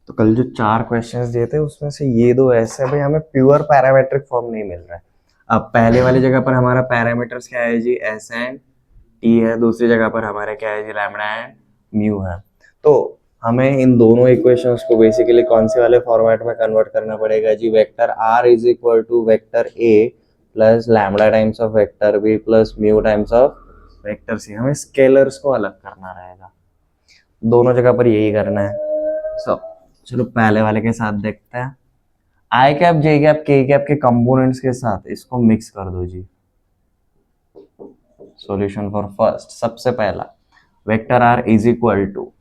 तो कल जो 4 क्वेश्चंस दिए थे उसमें से ये 2 ऐसे हैं भाई हमें प्योर पैरामीट्रिक फॉर्म नहीं मिल रहा है। अब पहले वाली जगह पर हमारा पैरामीटर्स क्या है जी, एस एंड टी है, दूसरी जगह पर हमारे क्या है जी, लैम्डा एंड म्यू है। तो हमें इन दोनों इक्वेशंस को बेसिकली कौन से वाले फॉर्मेट में कन्वर्ट करना पड़ेगा जी, vector R is equal to vector A plus lambda times of vector B plus mu times of vector C. हमें स्केलर्स को अलग करना रहेगा, दोनों जगह पर यही करना है। चलो पहले वाले के साथ देखते हैं। आई cap J cap K cap के कंपोनेंट्स के साथ इसको मिक्स कर दो जी। सॉल्यूशन फॉर फर्स्ट, सबसे पहला vector R is equal to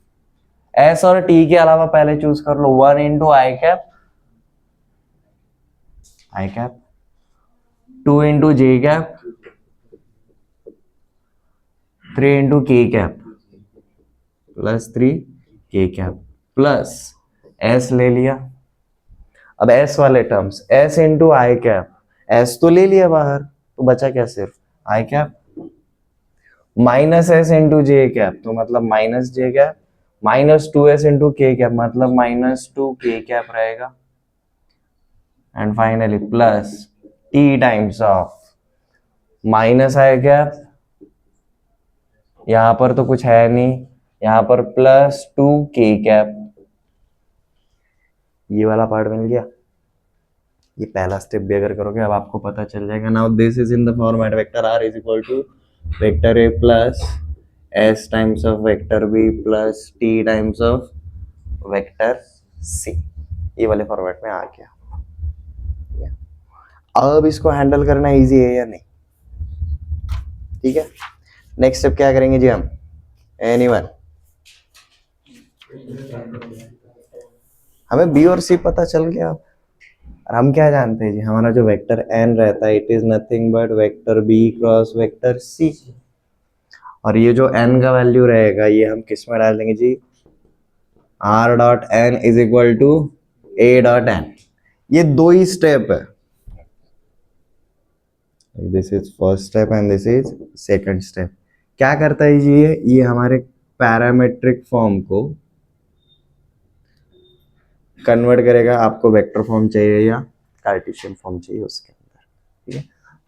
S और टी के अलावा पहले चूज कर लो 1 into I cap 2 into J cap 3 into K cap plus 3 K cap plus S ले लिया। अब एस वाले terms S into I cap, S तो ले लिया बाहर तो बचा क्या, सिर्फ आई cap minus S into J cap तो मतलब माइनस जे cap minus 2s into K cap मतलब माइनस 2 के कैप रहेगा and finally plus T times of minus I cap, यहां पर तो कुछ है नहीं, यहां पर प्लस 2 के कैप। ये वाला पार्ट मिल गया। ये पहला स्टेप भी अगर करोगे अब आपको पता चल जाएगा। Now this is in the format vector R is equal to vector A plus S times of vector B plus T times of vector C. ये वाले फॉर्मेट में आ गया। अब इसको हैंडल करना इजी है या नहीं, ठीक है। नेक्स्ट स्टेप क्या करेंगे जी हम, एनीवन? हमें बी और सी पता चल गया। और हम क्या जानते हैं जी, हमारा जो वेक्टर एन रहता है it is nothing but vector B cross vector C. और ये जो एन का वैल्यू रहेगा ये हम किस में डाल देंगे जी, R dot N is equal to A dot N. ये 2 ही स्टेप है, this is first step and this is second step. क्या करता है जी, ये हमारे पैरामेट्रिक फॉर्म को कन्वर्ट करेगा। आपको वेक्टर फॉर्म चाहिए या कार्टेशियन फॉर्म चाहिए उसके अंदर, ठीक है।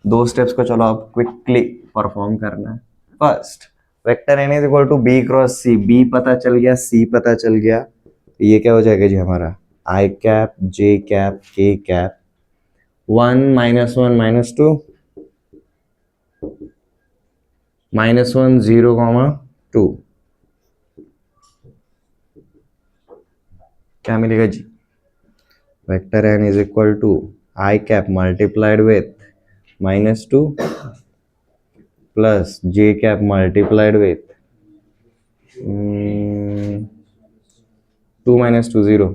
2 स्टेप्स को चलो आप क्विकली परफॉर्म करना है। First vector N is equal to B cross C, B पता चल गया सी पता चल गया, तो ये क्या हो जाएगा जी हमारा I cap J cap K cap 1 -1 -2 -1 0, 2 क्या मिलेगा जी, vector N is equal to I cap multiplied with -2 plus J cap multiplied with 2 -2 0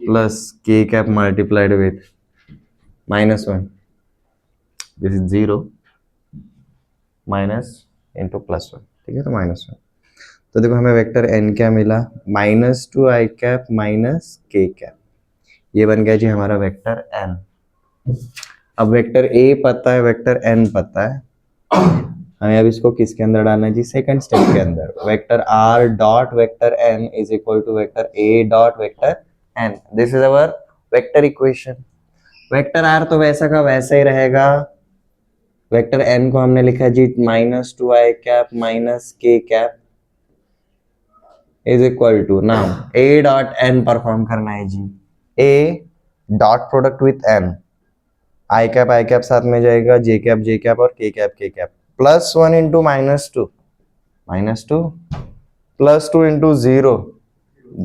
plus K cap multiplied with -1, this is 0 minus into +1, ठीक है। तो -1, तो देखो हमें वेक्टर एन क्या मिला, -2 I cap minus K cap, ये बन गया जी हमारा वेक्टर एन। अब वेक्टर ए पता है वेक्टर एन पता है, हमें अब इसको किसके अंदर डालना है जी, सेकंड स्टेप के अंदर। Vector R dot vector N is equal to vector A dot vector N, this is our vector equation. Vector R तो वैसा का वैसा ही रहेगा, वेक्टर एन को हमने लिखा जी -2 I cap minus K cap is equal to, now A dot N perform करना है जी, A dot product with N, I cap साथ में जाएगा, जे कैप और के कैप +1 इंटू -2 +2 इंटू 0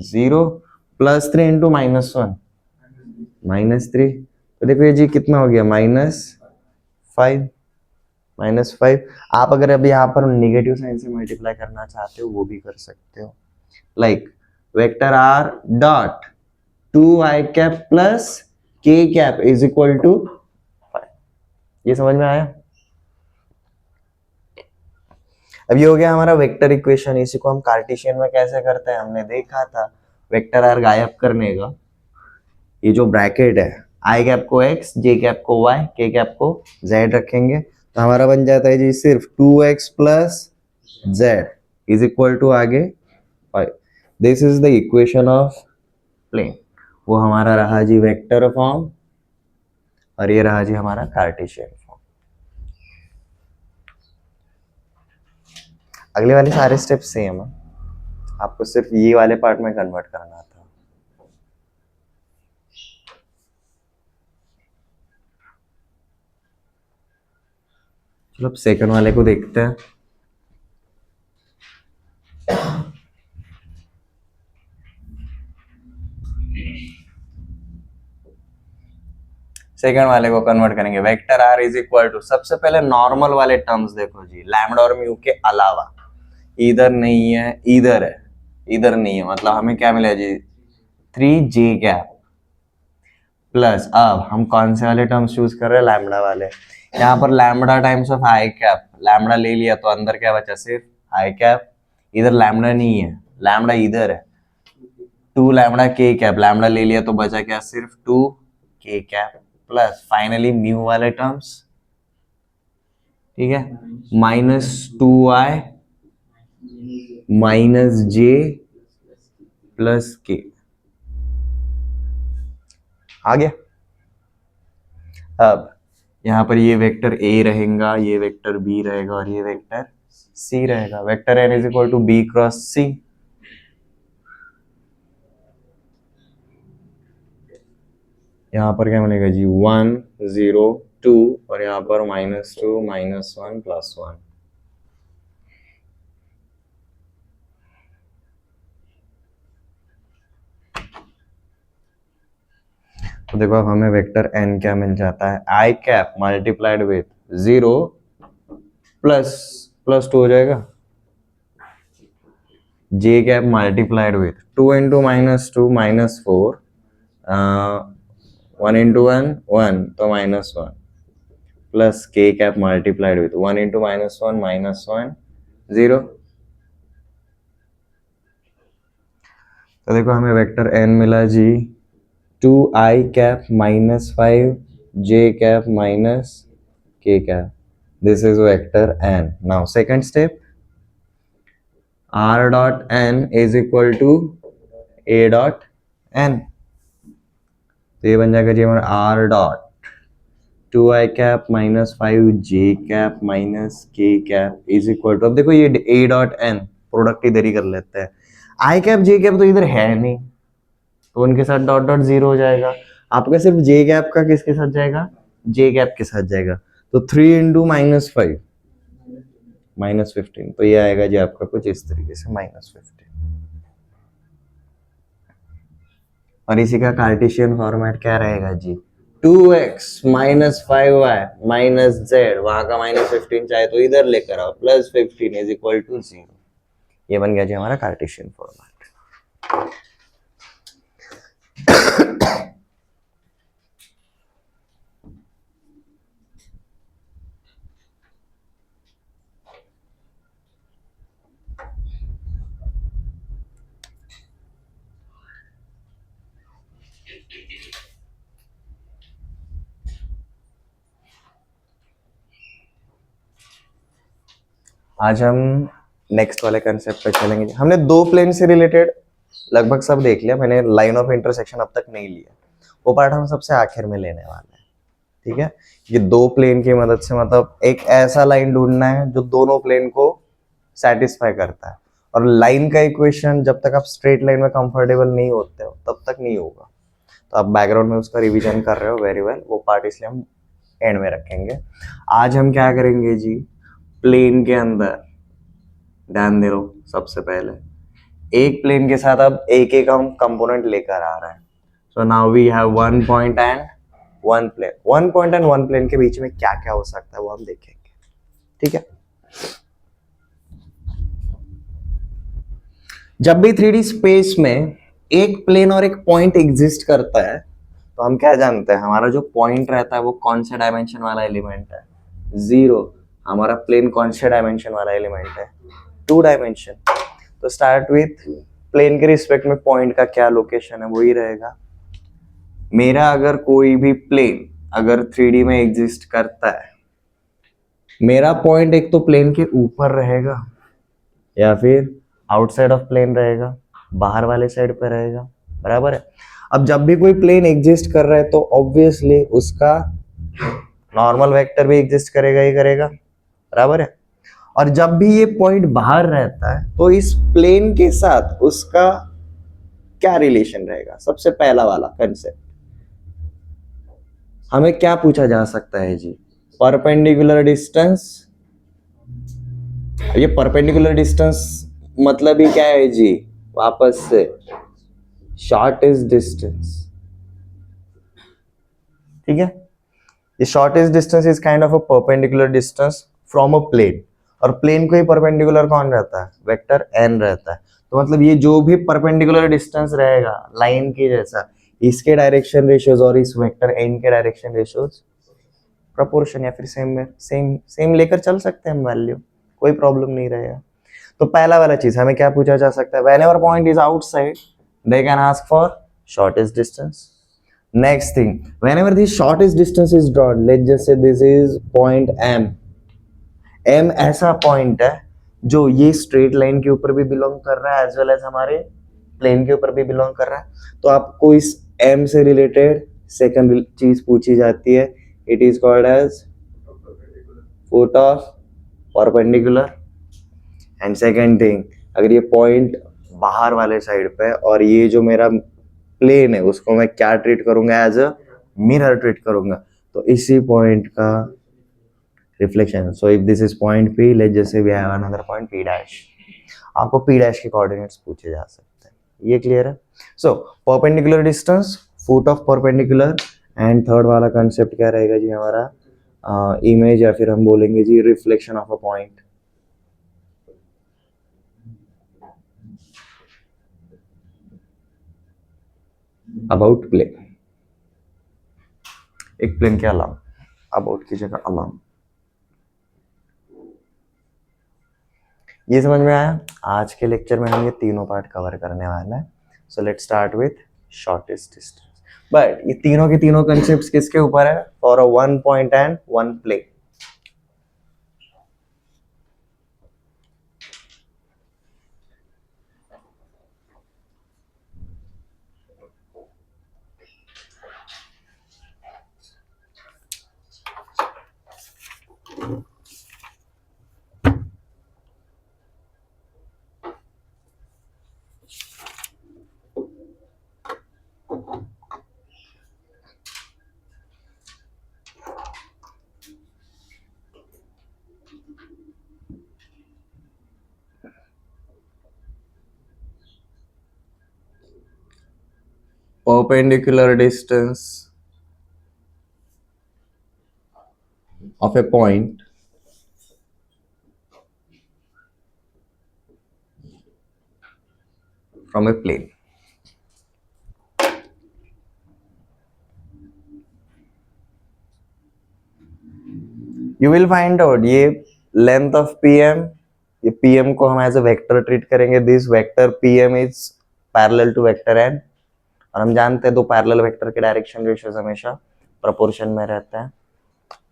0 +3 इंटू -1 -3, तो देखो ये जी कितना हो गया -5। आप अगर अभी यहाँ पर निगेटिव साइन से मल्टीप्लाई करना चाहते हो वो भी कर सकते हो, like vector R dot 2 I cap plus K cap is equal to 5। ये समझ में आया? अब ये हो गया हमारा वेक्टर इक्वेशन। इसी को हम कार्टेशियन में कैसे करते हैं हमने देखा था। वेक्टर आर गायब करने का ये जो ब्रैकेट है, आई कैप को x, जे कैप को y, के कैप को z रखेंगे तो हमारा बन जाता है जी सिर्फ 2x plus z is equal to आगे 5। This is the equation of plane. वो हमारा रहा जी वेक्टर फॉर्म और ये रहा जी हमारा कार्टेशियन फॉर्म। अगले वाले सारे स्टेप सेम है, आपको सिर्फ ये वाले पार्ट में कन्वर्ट करना था। चलो अब सेकंड वाले को देखते हैं। सेकंड वाले को कन्वर्ट करेंगे, vector R is equal to, सबसे पहले नॉर्मल वाले टर्म्स देखो जी, लैम्डा और म्यू के अलावा, इधर नहीं है इधर है, इधर नहीं है, मतलब हमें क्या मिला जी 3j कैप प्लस, अब हम कौन से वाले टर्म्स चूज कर रहे हैं, लैम्डा वाले। यहाँ पर lambda times of I cap, lambda ले लिया तो अंदर क्या बचा, सिर्फ आई कैप, इधर लैम्डा नहीं है, लैम्डा इधर है, 2 लैम्डा के कैप, लैम्डा ले लिया तो बचा क्या, सिर्फ 2 के कैप प्लस फाइनली म्यू वाले टर्म्स, ठीक है, -2i -j प्लस के, आ गया। अब यहां पर ये वेक्टर a रहेगा, ये वेक्टर b रहेगा और ये वेक्टर c रहेगा। Vector n is equal to b cross c, यहाँ पर क्या बनेगा जी 1 0 2 और यहाँ पर -2 -1 +1। तो देखो अब हमें वेक्टर n क्या मिल जाता है, आई कैप मल्टीप्लाइड विथ 0 प्लस 2 हो जाएगा, j cap multiplied with 2 into -2 -4, 1 into 1 1 तो -1 plus k cap multiplied with 1 into -1 -1 0। तो देखो हमें वेक्टर n मिला जी 2i cap -5 j cap k cap, this is vector n। Now second step, r dot n is equal to a dot n, तो ये बन जाएगा जी हमारा r dot 2i cap -5 j cap k cap is equal to, अब देखो ये a dot n product इधर ही कर लेते हैं, i कैप j कैप तो इधर है नहीं तो उनके साथ डॉट डॉट 0 हो जाएगा, आपका सिर्फ j कैप का किसके साथ जाएगा, j कैप के साथ जाएगा, तो 3 इंटू -5 -15, तो ये आएगा जी आपका कुछ इस तरीके से -15। और इसी का कार्टेशियन फॉर्मेट क्या रहेगा जी, 2x -5y z, वहां का -15 चाहे तो इधर लेकर आओ, +15 इज इक्वल टू 0। ये बन गया जी हमारा कार्टेशियन फॉर्मेट। आज हम नेक्स्ट वाले कंसेप्ट पे चलेंगे। हमने दो प्लेन से रिलेटेड लगभग सब देख लिया, मैंने लाइन ऑफ इंटरसेक्शन अब तक नहीं लिया, वो पार्ट हम सबसे आखिर में लेने वाले हैं, ठीक है। ये दो प्लेन की मदद से मतलब एक ऐसा लाइन ढूंढना है जो दोनों प्लेन को सेटिस्फाई करता है, और लाइन का इक्वेशन जब तक आप स्ट्रेट लाइन में कंफर्टेबल नहीं होते हो तब तक नहीं होगा, तो आप बैकग्राउंड में उसका रिवीजन कर रहे हो वेरी वेल, वो पार्ट इसलिए हम एंड में रखेंगे। आज हम क्या करेंगे जी, प्लेन के अंदर ध्यान दे रहो, सबसे पहले एक प्लेन के साथ अब एक एक हम कंपोनेंट लेकर आ रहे हैं, so now we have 1 point and 1 plane. 1 point and 1 plane के बीच में क्या क्या हो सकता है वो हम देखेंगे, ठीक है। जब भी 3D स्पेस में एक प्लेन और एक पॉइंट एग्जिस्ट करता है तो हम क्या जानते हैं, हमारा जो पॉइंट रहता है वो कौन से डायमेंशन वाला एलिमेंट है, 0। हमारा प्लेन कौन से डायमेंशन वाला एलिमेंट है, 2 डायमेंशन। तो स्टार्ट विथ प्लेन के रिस्पेक्ट में पॉइंट का क्या लोकेशन है, वही रहेगा। मेरा अगर कोई भी प्लेन अगर 3D में एग्जिस्ट करता है, मेरा पॉइंट एक तो प्लेन के ऊपर रहेगा या फिर आउटसाइड ऑफ प्लेन रहेगा, बाहर वाले साइड पे रहेगा, बराबर है। अब जब भी कोई प्लेन एग्जिस्ट कर रहा है तो ऑब्वियसली उसका नॉर्मल वेक्टर भी एग्जिस्ट करेगा ही करेगा, बराबर है। और जब भी ये पॉइंट बाहर रहता है तो इस प्लेन के साथ उसका क्या रिलेशन रहेगा, सबसे पहला वाला कंसेप्ट हमें क्या पूछा जा सकता है जी, परपेंडिकुलर डिस्टेंस। ये परपेंडिकुलर डिस्टेंस मतलब ही क्या है जी, वापस से शॉर्टेस्ट डिस्टेंस, ठीक है। ये shortest distance is kind of a perpendicular distance from a plane, और प्लेन को ही परपेंडिकुलर कौन रहता है, वेक्टर n रहता है। तो मतलब ये जो भी परपेंडिकुलर डिस्टेंस रहेगा लाइन के जैसा, इसके डायरेक्शन रेशियोज और इस वेक्टर n के डायरेक्शन रेशियोज प्रोपोर्शन या फिर सेम सेम सेम लेकर चल सकते हैं हम वैल्यू, कोई प्रॉब्लम नहीं रहेगा। तो पहला वाला चीज हमें क्या पूछा जा सकता है, whenever point is outside they can ask for shortest distance. Next thing, whenever the shortest distance is drawn, let's just say this is point m, m ऐसा पॉइंट है जो ये स्ट्रेट लाइन के ऊपर भी बिलोंग कर रहा है एज वेल एज हमारे प्लेन के ऊपर भी बिलोंग कर रहा है। तो आपको इस m से रिलेटेड सेकंड चीज पूछी जाती है, it is called as foot of perpendicular. And second thing, अगर ये पॉइंट बाहर वाले साइड पे और ये जो मेरा प्लेन है उसको मैं क्या ट्रीट करूंगा, एज अ मिरर ट्रीट करूंगा, तो इसी पॉइंट का reflection. So if this is point P, let's just say we have another point P dash, आपको P डैश के कोऑर्डिनेट्स पूछे जा सकते हैं, ये क्लियर है। So perpendicular distance, foot of perpendicular, and third वाला कंसेप्ट क्या रहेगा जी हमारा, इमेज या फिर हम बोलेंगे जी reflection of a point. About plane, एक प्लेन के अलावा, अबाउट की जगह अलावा, ये समझ में आया। आज के लेक्चर में हम ये तीनों पार्ट कवर करने वाले हैं। So let's start with shortest distance. But ये तीनों के तीनों कंसेप्ट्स किसके ऊपर है, for a one point and one plane. Perpendicular distance of a point from a plane. You will find out ये length of PM, ये PM को हम एज अ वेक्टर ट्रीट करेंगे, this vector PM is parallel to vector n, और हम जानते हैं दो पैरेलल वेक्टर के डायरेक्शन रेशियोज हमेशा प्रोपोर्शन में रहते हैं।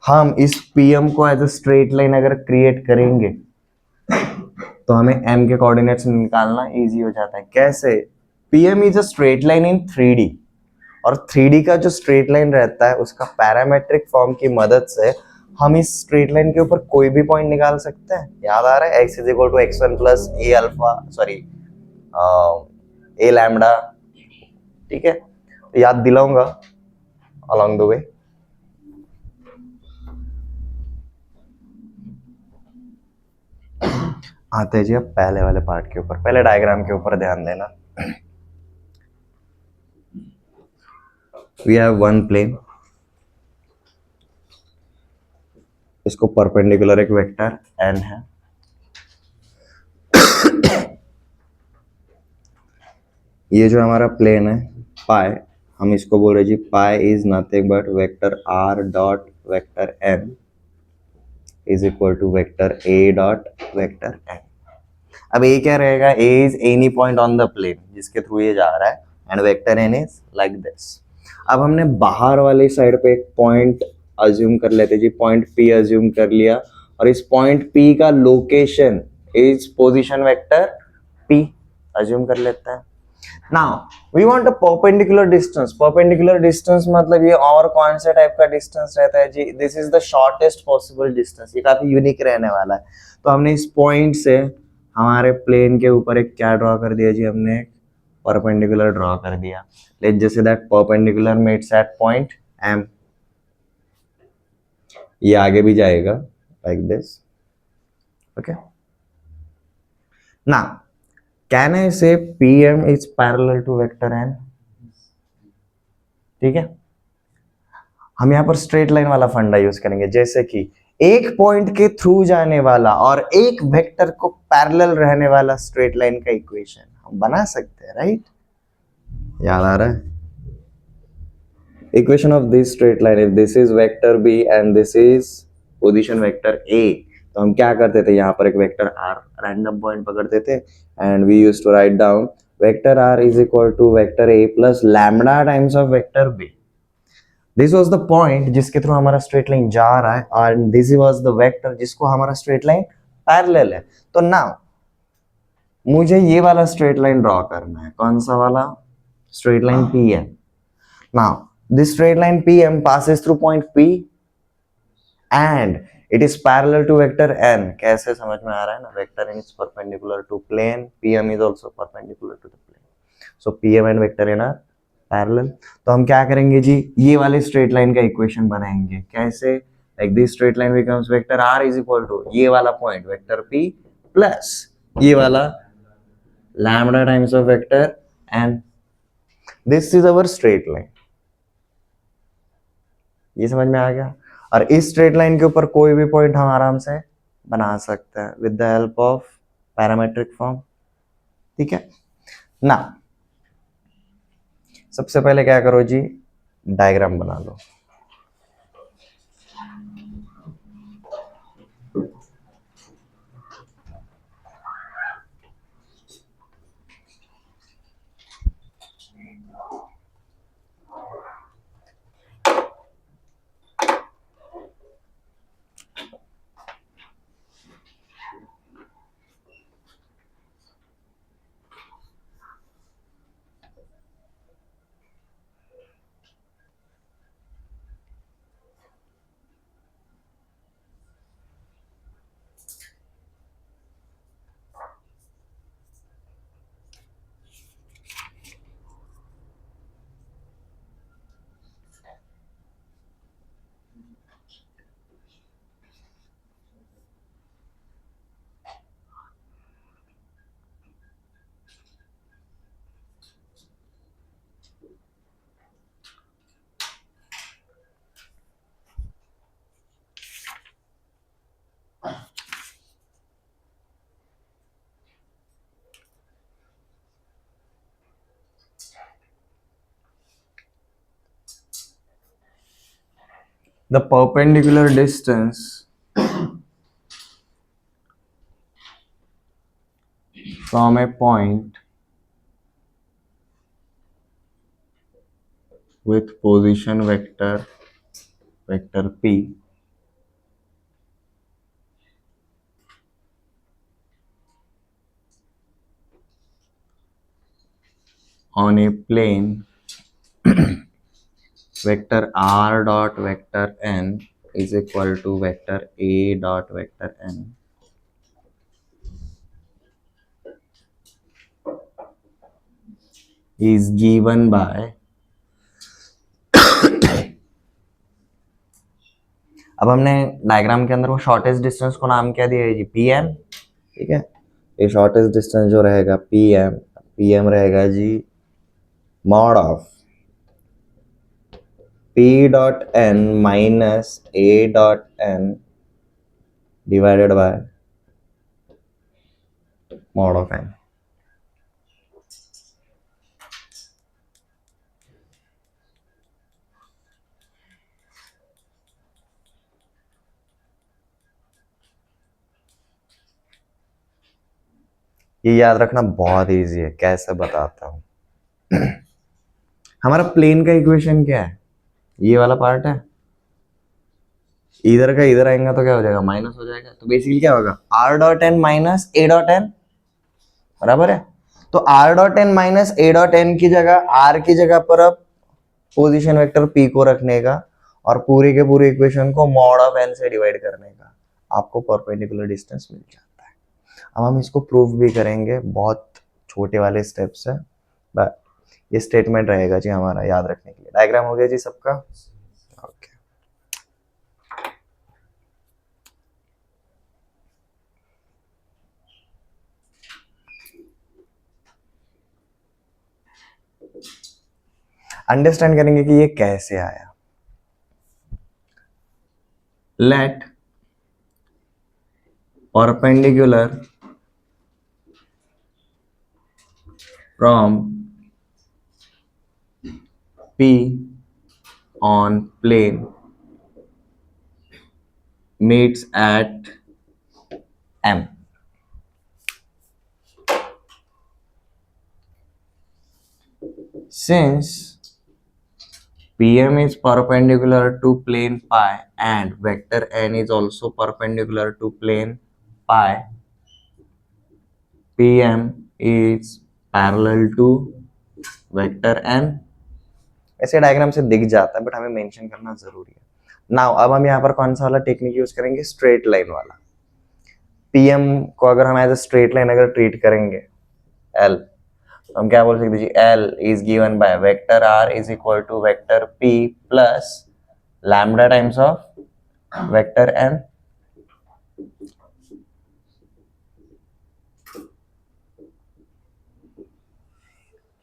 हम इस PM को एज अ स्ट्रेट लाइन अगर क्रिएट करेंगे तो हमें m के कोऑर्डिनेट्स निकालना इजी हो जाता है। कैसे, PM is a straight line in 3D, और 3D का जो स्ट्रेट लाइन रहता है उसका पैरामेट्रिक फॉर्म की मदद से हम इस स्ट्रेट लाइन के ऊपर कोई भी पॉइंट निकाल सकते हैं। याद आ रहा है, x is equal to x1 plus A alpha, sorry A lambda, ठीक है, तो याद दिलाऊंगा अलोंग द वे। आते हैं जी अब पहले वाले पार्ट के ऊपर, पहले डायग्राम के ऊपर ध्यान देना। वी हैव वन प्लेन, इसको परपेंडिकुलर एक वेक्टर n है, ये जो हमारा प्लेन है पाई, हम इसको बोल रहे जी pi is nothing but vector r dot vector n is equal to vector a dot vector n। अब a क्या रहेगा, a is any point on the plane जिसके थ्रू ये जा रहा है, and vector n is like this. अब हमने बाहर वाली साइड पे एक पॉइंट अज्यूम कर लेते जी, पॉइंट P अज्यूम कर लिया, और इस पॉइंट P का location is position vector P, assume कर लेते हैं। Now we want a perpendicular distance. Perpendicular distance मतलब ये और कौन से टाइप का डिस्टेंस रहता है जी? This is the shortest possible distance. ये काफी यूनिक रहने वाला है। तो हमने इस पॉइंट से हमारे प्लेन के ऊपर एक क्या ड्रॉ कर दिया जी? हमने एक परपेंडिकुलर ड्रॉ कर दिया। Let's just say that perpendicular meets at point M. ये आगे भी जाएगा like this. Okay, now can I say PM is parallel to vector n? ठीक है, हम यहां पर स्ट्रेट लाइन वाला फंडा यूज करेंगे, जैसे कि एक पॉइंट के थ्रू जाने वाला और एक वेक्टर को पैरेलल रहने वाला स्ट्रेट लाइन का इक्वेशन हम बना सकते हैं, राइट? याद आ रहा है? Equation of this straight line, if this is vector b and this is position vector a, तो हम क्या करते थे? यहाँ पर एक वेक्टर r रैंडम पॉइंट पकड़ते थे and we used to write down vector r is equal to vector a plus lambda times of vector b। This was the point जिसके थ्रू हमारा स्ट्रेट लाइन जा रहा है और दिस वाज द वेक्टर जिसको हमारा स्ट्रेट लाइन पैरेलल है। तो नाउ मुझे ये वाला स्ट्रेट लाइन ड्रॉ करना है। कौन सा वाला? Straight line PM। Now this straight line PM passes through point P and it is parallel to vector n। कैसे समझ में आ रहा है ना? Vector n is perpendicular to plane, PM is also perpendicular to the plane, so PM and vector n are parallel. तो हम क्या करेंगे जी? ये वाले स्ट्रेट लाइन का इक्वेशन बनाएंगे। कैसे? Like this straight line becomes vector r is equal to ये वाला पॉइंट वेक्टर p प्लस ये वाला lambda times of vector n। This is our straight line. ये समझ में आ गया? और इस स्ट्रेट लाइन के ऊपर कोई भी पॉइंट हम आराम से बना सकते हैं with the help of parametric form. ठीक है ना? सबसे पहले क्या करो जी? डायग्राम बना लो। The perpendicular distance from a point with position vector p on a plane vector r dot vector n is equal to vector a dot vector n is given by अब हमने डायग्राम के अंदर वो shortest distance को नाम क्या दिया है जी? PM। ठीक है, ये शॉर्टेस्ट डिस्टेंस जो रहेगा PM रहेगा जी mod of P dot n minus A dot n divided by mod of n। ये याद रखना बहुत इजी है। कैसे बताता हूं। हमारा प्लेन का इक्वेशन क्या है? ये वाला पार्ट है। इधर का इधर आएगा तो क्या हो जाएगा? माइनस हो जाएगा। तो बेसिकली क्या होगा? r dot n minus A dot n बराबर है। तो r dot N minus a dot N की जगह r की जगह पर अब पोजीशन वेक्टर p को रखने का और पूरी के पूरी इक्वेशन को मॉड ऑफ n से डिवाइड करने का, आपको परपेंडिकुलर डिस्टेंस मिल जाता है। अब हम इसको प्रूव भी करेंगे, बहुत छोटे वाले स्टेप्स है, बट ये स्टेटमेंट रहेगा जी हमारा याद रखने के लिए। डायग्राम हो गया जी सबका? ओके। अंडरस्टैंड करेंगे कि ये कैसे आया। Let perpendicular from P on plane meets at M. Since PM is perpendicular to plane pi and vector n is also perpendicular to plane pi, PM is parallel to vector n। ऐसे diagram से दिख जाता है but हमें mention करना जरूरी है। Now अब हम यहाँ पर कौन सा वाला टेक्निक यूज करेंगे? स्ट्रेट लाइन वाला। पीएम को अगर हम एज अ स्ट्रेट लाइन अगर ट्रीट करेंगे एल, हम क्या बोल सकते जी? L is given by vector R is equal to vector P plus lambda times of vector N.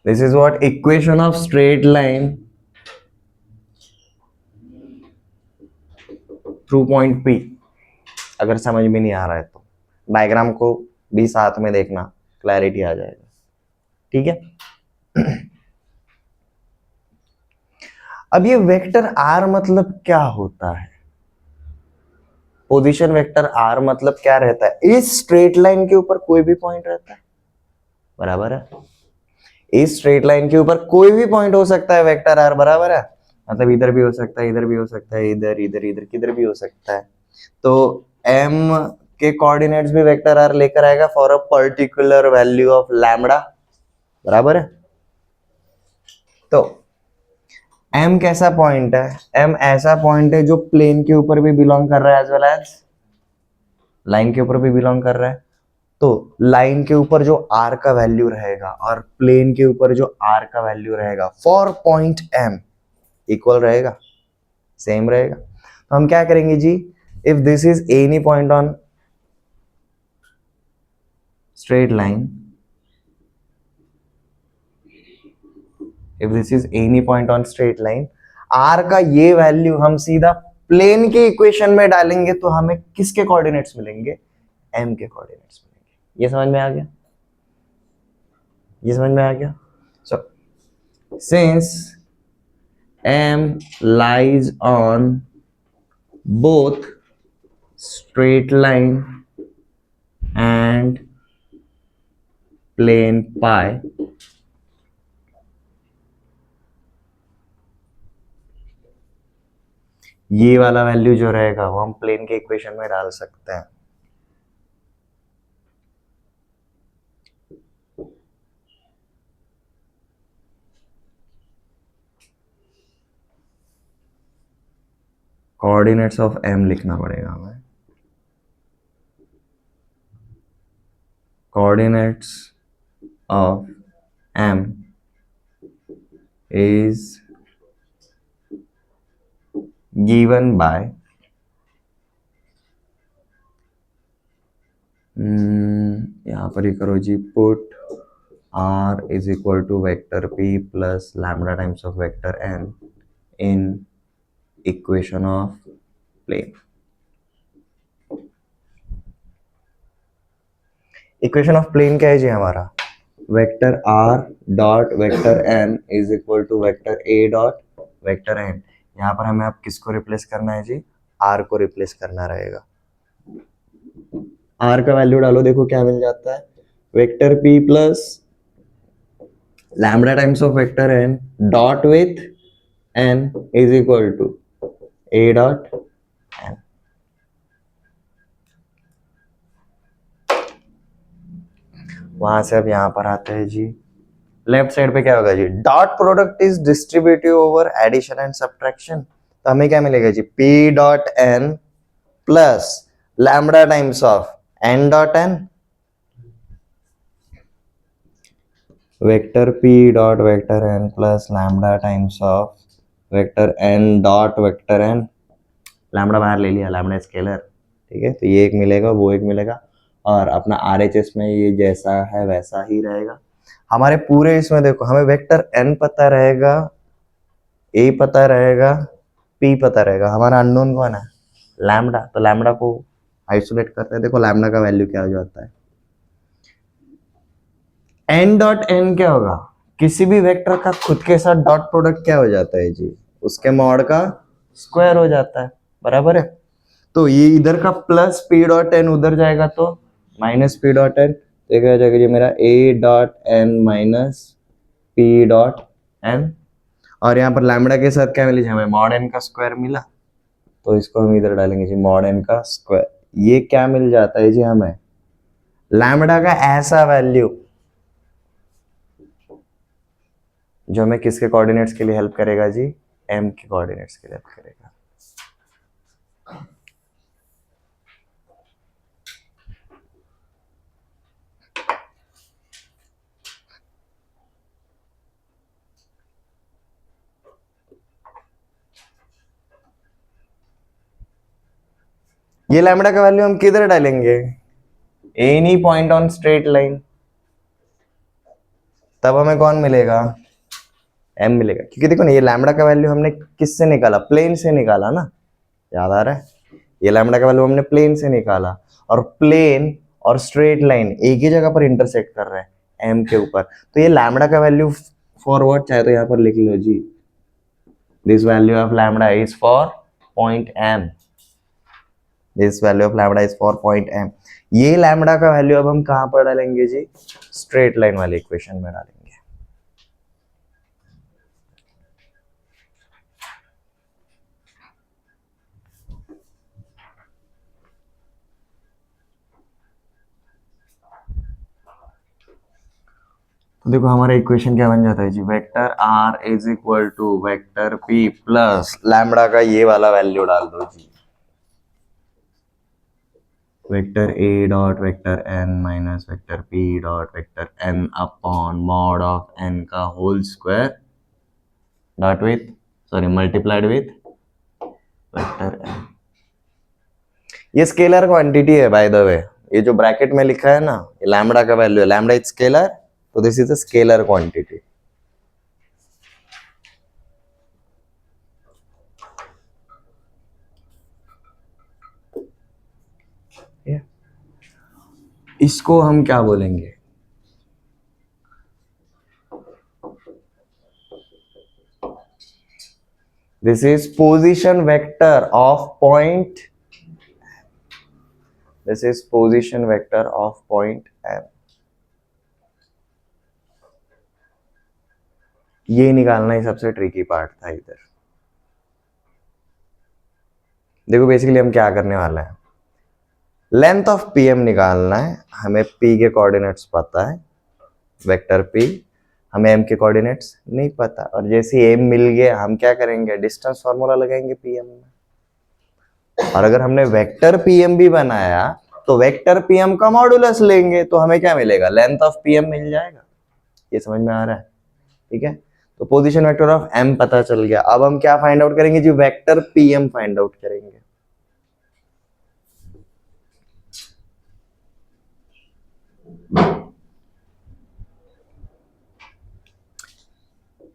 This is what equation of straight line through point P. अगर समझ में नहीं आ रहा है तो डायग्राम को भी साथ में देखना, क्लैरिटी आ जाएगा। ठीक है। अब ये वेक्टर आर मतलब क्या होता है? पोजीशन वेक्टर आर मतलब क्या रहता है? इस स्ट्रेट लाइन के ऊपर कोई भी पॉइंट रहता है, बराबर है? इस स्ट्रेट लाइन के ऊपर कोई भी पॉइंट हो सकता है वेक्टर आर, बराबर है? मतलब इधर भी हो सकता है, इधर भी हो सकता है, इधर इधर इधर किधर भी हो सकता है। तो m के कोऑर्डिनेट्स भी वेक्टर आर लेकर आएगा for a particular value of lambda, बराबर है? तो m कैसा पॉइंट है? m ऐसा पॉइंट है जो प्लेन के ऊपर भी बिलोंग कर रहा है एज वेल एज लाइन के ऊपर भी बिलोंग कर रहा है। तो लाइन के ऊपर जो r का वैल्यू रहेगा और प्लेन के ऊपर जो r का वैल्यू रहेगा फॉर पॉइंट m इक्वल रहेगा, सेम रहेगा। तो हम क्या करेंगे जी? If this is any point on straight line, if this is any point on straight line, r का ये वैल्यू हम सीधा प्लेन के इक्वेशन में डालेंगे तो हमें किसके कोऑर्डिनेट्स मिलेंगे? m के कोऑर्डिनेट्स मिलेंगे। ये समझ में आ गया? ये समझ में आ गया? So since m lies on both straight line and plane pi, ये वाला वैल्यू जो रहेगा वो हम प्लेन के इक्वेशन में डाल सकते हैं। कोऑर्डिनेट्स ऑफ m लिखना पड़ेगा हमें। Coordinates of m is given by यहाँ पर ही करो जी, put r is equal to vector p plus lambda times of vector n in equation of plane। Equation of plane क्या है जी हमारा? Vector r dot vector n is equal to vector a dot vector n। यहाँ पर हमें अब किसको replace करना है जी? r को रिप्लेस करना रहेगा। r का वैल्यू डालो, देखो क्या मिल जाता है? Vector p plus lambda times of vector n dot with n is equal to a dot n। वहां से अब यहाँ पर आते हैं जी, लेफ्ट साइड पे क्या होगा जी, dot product is distributive over addition and subtraction, तो हमें क्या मिलेगा जी, P dot N plus lambda times of N dot N, vector P dot vector N plus lambda times of vector N dot vector N, lambda बाहर ले लिया, lambda scalar, ठीक है, तो ये एक मिलेगा, वो एक मिलेगा, और अपना आरएचएस में ये जैसा है वैसा ही रहेगा। हमारे पूरे इसमें देखो हमें वेक्टर एन पता रहेगा, ए पता रहेगा, पी पता रहेगा, हमारा अननोन कौन है, लैम्बडा, तो लैम्बडा को आइसोलेट करते हैं, देखो लैम्बडा का वैल्यू क्या हो जाता है, एन डॉट एन क्या होगा, किसी भी वेक्टर का खुद के साथ डॉट प्रोडक्ट क्या हो जाता है जी, उसके मॉड का स्क्वायर हो जाता है, बराबर है। तो ये इधर का प्लस पी डॉट एन उधर जाएगा तो माइनस पी डॉट एन, तो क्या हो जाएगा जी मेरा A dot N minus P dot N, और यहाँ पर लैम्बडा के साथ क्या मिला, हमें मॉड एन का स्क्वायर मिला, तो इसको हम इधर डालेंगे जी मॉड एन का स्क्वायर, ये क्या मिल जाता है जी हमें, लैम्बडा का ऐसा वैल्यू जो हमें किसके कोऑर्डिनेट्स के लिए हेल्प करेगा जी, एम के कोऑर्डिनेट्स के लिए हेल्प करेगा। ये लैम्बडा का वैल्यू हम किधर डालेंगे, any point on straight line, तब हमें कौन मिलेगा, एम मिलेगा, क्योंकि देखो ना ये लैम्बडा का वैल्यू हमने किससे निकाला, प्लेन से निकाला ना, याद आ रहा है, ये लैम्बडा का वैल्यू हमने प्लेन से निकाला, और प्लेन और स्ट्रेट लाइन एक ही जगह पर इंटरसेक्ट कर रहे हैं एम के ऊपर, तो ये लैम्बडा का वैल्यू फॉरवर्ड चाहे तो यहाँ पर लिख लो जी, this value of lambda is for point M, this value of lambda is for point M, ये लैम्बडा का वैल्यू अब हम कहां पर डालेंगे जी, स्ट्रेट लाइन वाली इक्वेशन में डालेंगे। तो देखो हमारा इक्वेशन क्या बन जाता है जी, vector R is equal to vector P plus lambda का ये वाला वैल्यू डाल दो जी, vector A dot vector N minus vector P dot vector N upon mod of N का whole square dot with sorry multiplied with vector N, ये scalar quantity है by the way, ये जो ब्रैकेट में लिखा है ना ये लैम्बडा का वैल्यू है, लैम्बडा इज स्केलर, तो this is a scalar quantity. इसको हम क्या बोलेंगे, this is position vector of point, this is position vector of point M, ये निकालना ही सबसे ट्रिकी पार्ट था इधर। देखो बेसिकली हम क्या करने वाले हैं, लेंथ ऑफ पीएम निकालना है, हमें पी के कोऑर्डिनेट्स पता है वेक्टर पी, हमें एम के कोऑर्डिनेट्स नहीं पता, और जैसे एम मिल गया हम क्या करेंगे, डिस्टेंस फार्मूला लगाएंगे पीएम में, और अगर हमने वेक्टर पीएम भी बनाया तो वेक्टर पीएम का मॉडुलस लेंगे तो हमें क्या मिलेगा, लेंथ ऑफ पीएम मिल जाएगा, ये समझ में आ रहा है, ठीक है। तो पोजीशन वेक्टर ऑफ एम पता चल गया, अब हम क्या फाइंड आउट करेंगे जी, वेक्टर पीएम फाइंड आउट करेंगे।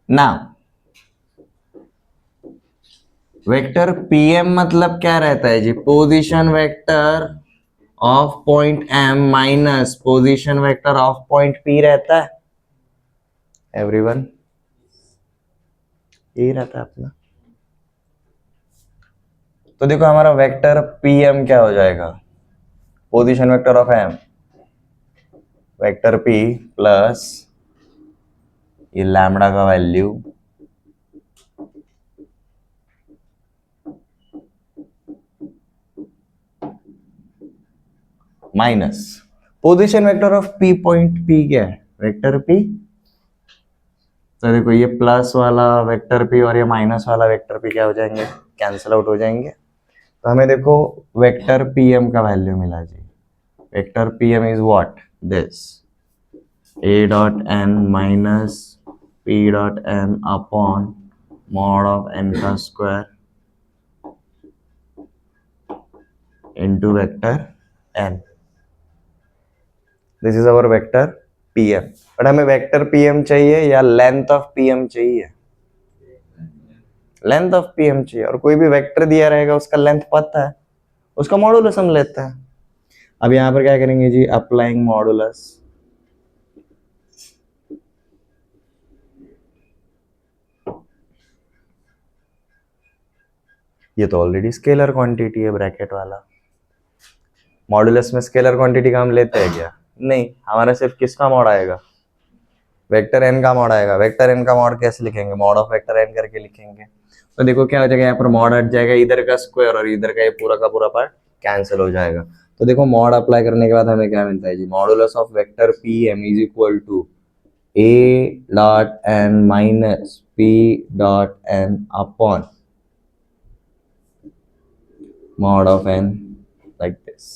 ना वेक्टर पीएम मतलब क्या रहता है जी, position vector of point M minus position vector of point P रहता है, एवरीवन यही रहता है अपना। तो देखो हमारा वेक्टर पीएम क्या हो जाएगा, position vector of M vector P plus ये लैम्बडा का value minus position vector of P point P क्या है, वेक्टर पी। तो देखो ये प्लस वाला वेक्टर पी और ये माइनस वाला वेक्टर पी क्या हो जाएंगे, कैंसिल आउट हो जाएंगे। तो हमें देखो वेक्टर पी एम का वैल्यू मिला जी, vector P M is what, this A dot N minus P dot N upon mod of N का square into vector n. This is our vector pm. But हमें vector pm चाहिए या length of pm चाहिए, length of pm चाहिए। और कोई भी vector दिया रहेगा उसका लेंथ पता है, उसका मॉडुलस हम लेते हैं। अब यहां पर क्या करेंगे जी, अप्लाइंग मॉडुलस। ये तो ऑलरेडी स्केलर क्वांटिटी है ब्रैकेट वाला, मॉडुलस में स्केलर क्वांटिटी का हम लेते हैं क्या, नहीं। हमारा सिर्फ किसका मॉड आएगा, वेक्टर एन का मॉड आएगा। वेक्टर एन का मॉड कैसे लिखेंगे, मॉड ऑफ वेक्टर एन करके लिखेंगे। तो देखो क्या हो जाएगा, यहाँ पर मॉड हट जाएगा, इधर का स्क्वायर और इधर का ये पूरा का पूरा पार्ट कैंसिल हो जाएगा। तो देखो मॉड अप्लाई करने के बाद हमें क्या मिलता है जी, modulus of vector P M is equal to A dot N minus P dot N upon mod of N, like this.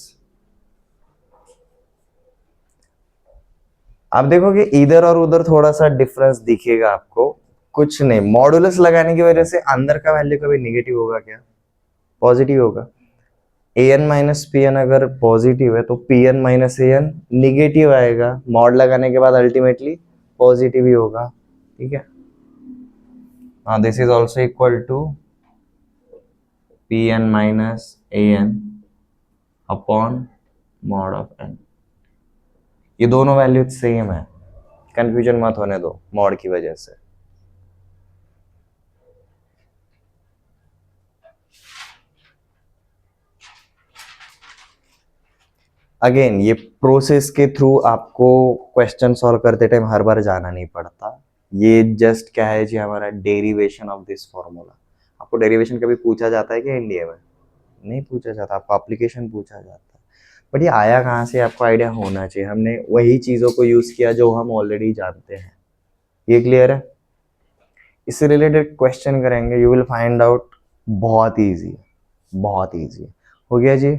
आप देखोगे इधर और उधर थोड़ा सा डिफरेंस दिखेगा आपको, कुछ नहीं, मॉडुलस लगाने की वजह से अंदर का वैल्यू कभी नेगेटिव होगा क्या, पॉजिटिव होगा। A N minus P N अगर पॉजिटिव है तो P N minus A N negative आएगा, मॉड लगाने के बाद अल्टीमेटली पॉजिटिव ही होगा, ठीक है। हाँ, this is also equal to P N minus A N upon mod of N. ये दोनों वैल्यू सेम है, कंफ्यूजन मत होने दो मॉड की वजह से। अगेन ये प्रोसेस के थ्रू आपको क्वेश्चन सॉल्व करते टाइम हर बार जाना नहीं पड़ता, ये जस्ट क्या है जी, हमारा डेरिवेशन ऑफ दिस फॉर्मूला। आपको डेरिवेशन कभी पूछा जाता है क्या इंडिया में, नहीं पूछा जाता, आपको एप्लीकेशन पूछा जाता है। बट ये आया कहाँ से आपको आइडिया होना चाहिए, हमने वही चीज़ों को यूज़ किया जो हम ऑलरेडी जानते हैं। ये क्लियर है, इससे रिलेटेड क्वेश्चन करेंगे, यू विल फाइंड आउट, बहुत ईजी है, बहुत ईजी है। हो गया जी।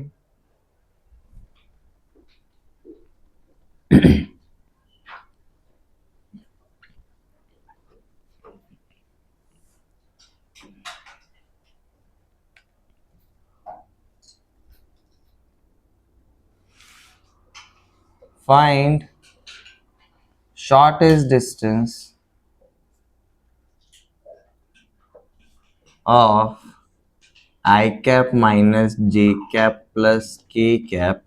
Find shortest distance of I cap minus j cap plus k cap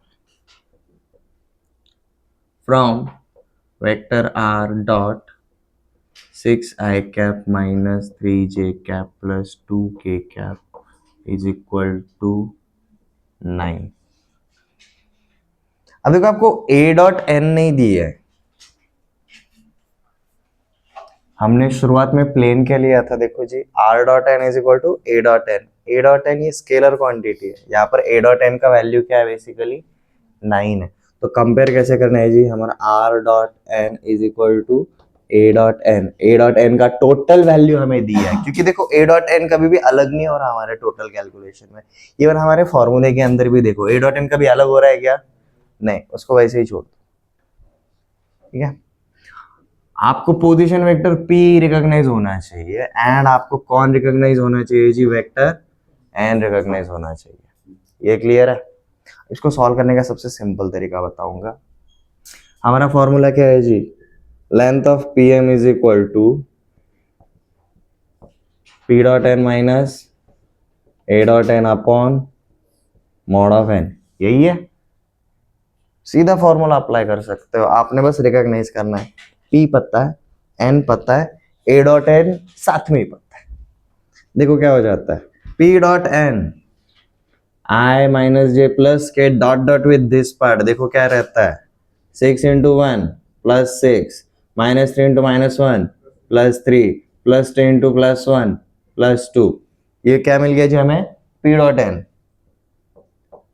from vector r dot 6 I cap minus 3 j cap plus 2 k cap is equal to 9। अब देखो आपको a dot n नहीं दी है, हमने शुरुआत में प्लेन के लिया था। देखो जी, r dot N is equal to a dot N. a dot N ये स्केलर क्वांटिटी है, यहाँ पर a डॉट एन का वैल्यू क्या है, बेसिकली 9 है। तो कंपेयर कैसे करना है जी, हमारा r dot N is equal to a dot N. a dot N का टोटल वैल्यू हमें दिया है, क्योंकि देखो a डॉट एन कभी भी अलग नहीं हो रहा हमारे टोटल कैलकुलेशन में। इवन हमारे फॉर्मूले के अंदर भी देखो a डॉट एन कभी अलग हो रहा है क्या, नहीं, उसको वैसे ही छोड़ दो, ठीक है। आपको पोजीशन वेक्टर P रिकॉग्नाइज होना चाहिए, एंड आपको कौन रिकॉग्नाइज होना चाहिए जी, वेक्टर N रिकॉग्नाइज होना चाहिए। ये क्लियर है। इसको सॉल्व करने का सबसे सिंपल तरीका बताऊंगा। हमारा फॉर्मूला क्या है जी, length of P M is equal to P dot N minus A dot N upon mod of N, यही है। सीधा फॉर्मूला अप्लाई कर सकते हो, आपने बस रिकॉग्नाइज करना है। P पता है, N पता है, A डॉट एन साथ में ही पता है। देखो क्या हो जाता है, P dot N I minus J plus K dot dot with this part, देखो क्या रहता है, 6 into 1 plus 6 minus 3 into minus 1 plus 3 plus 10 into plus 1 plus 2। ये क्या मिल गया जी हमें, P dot N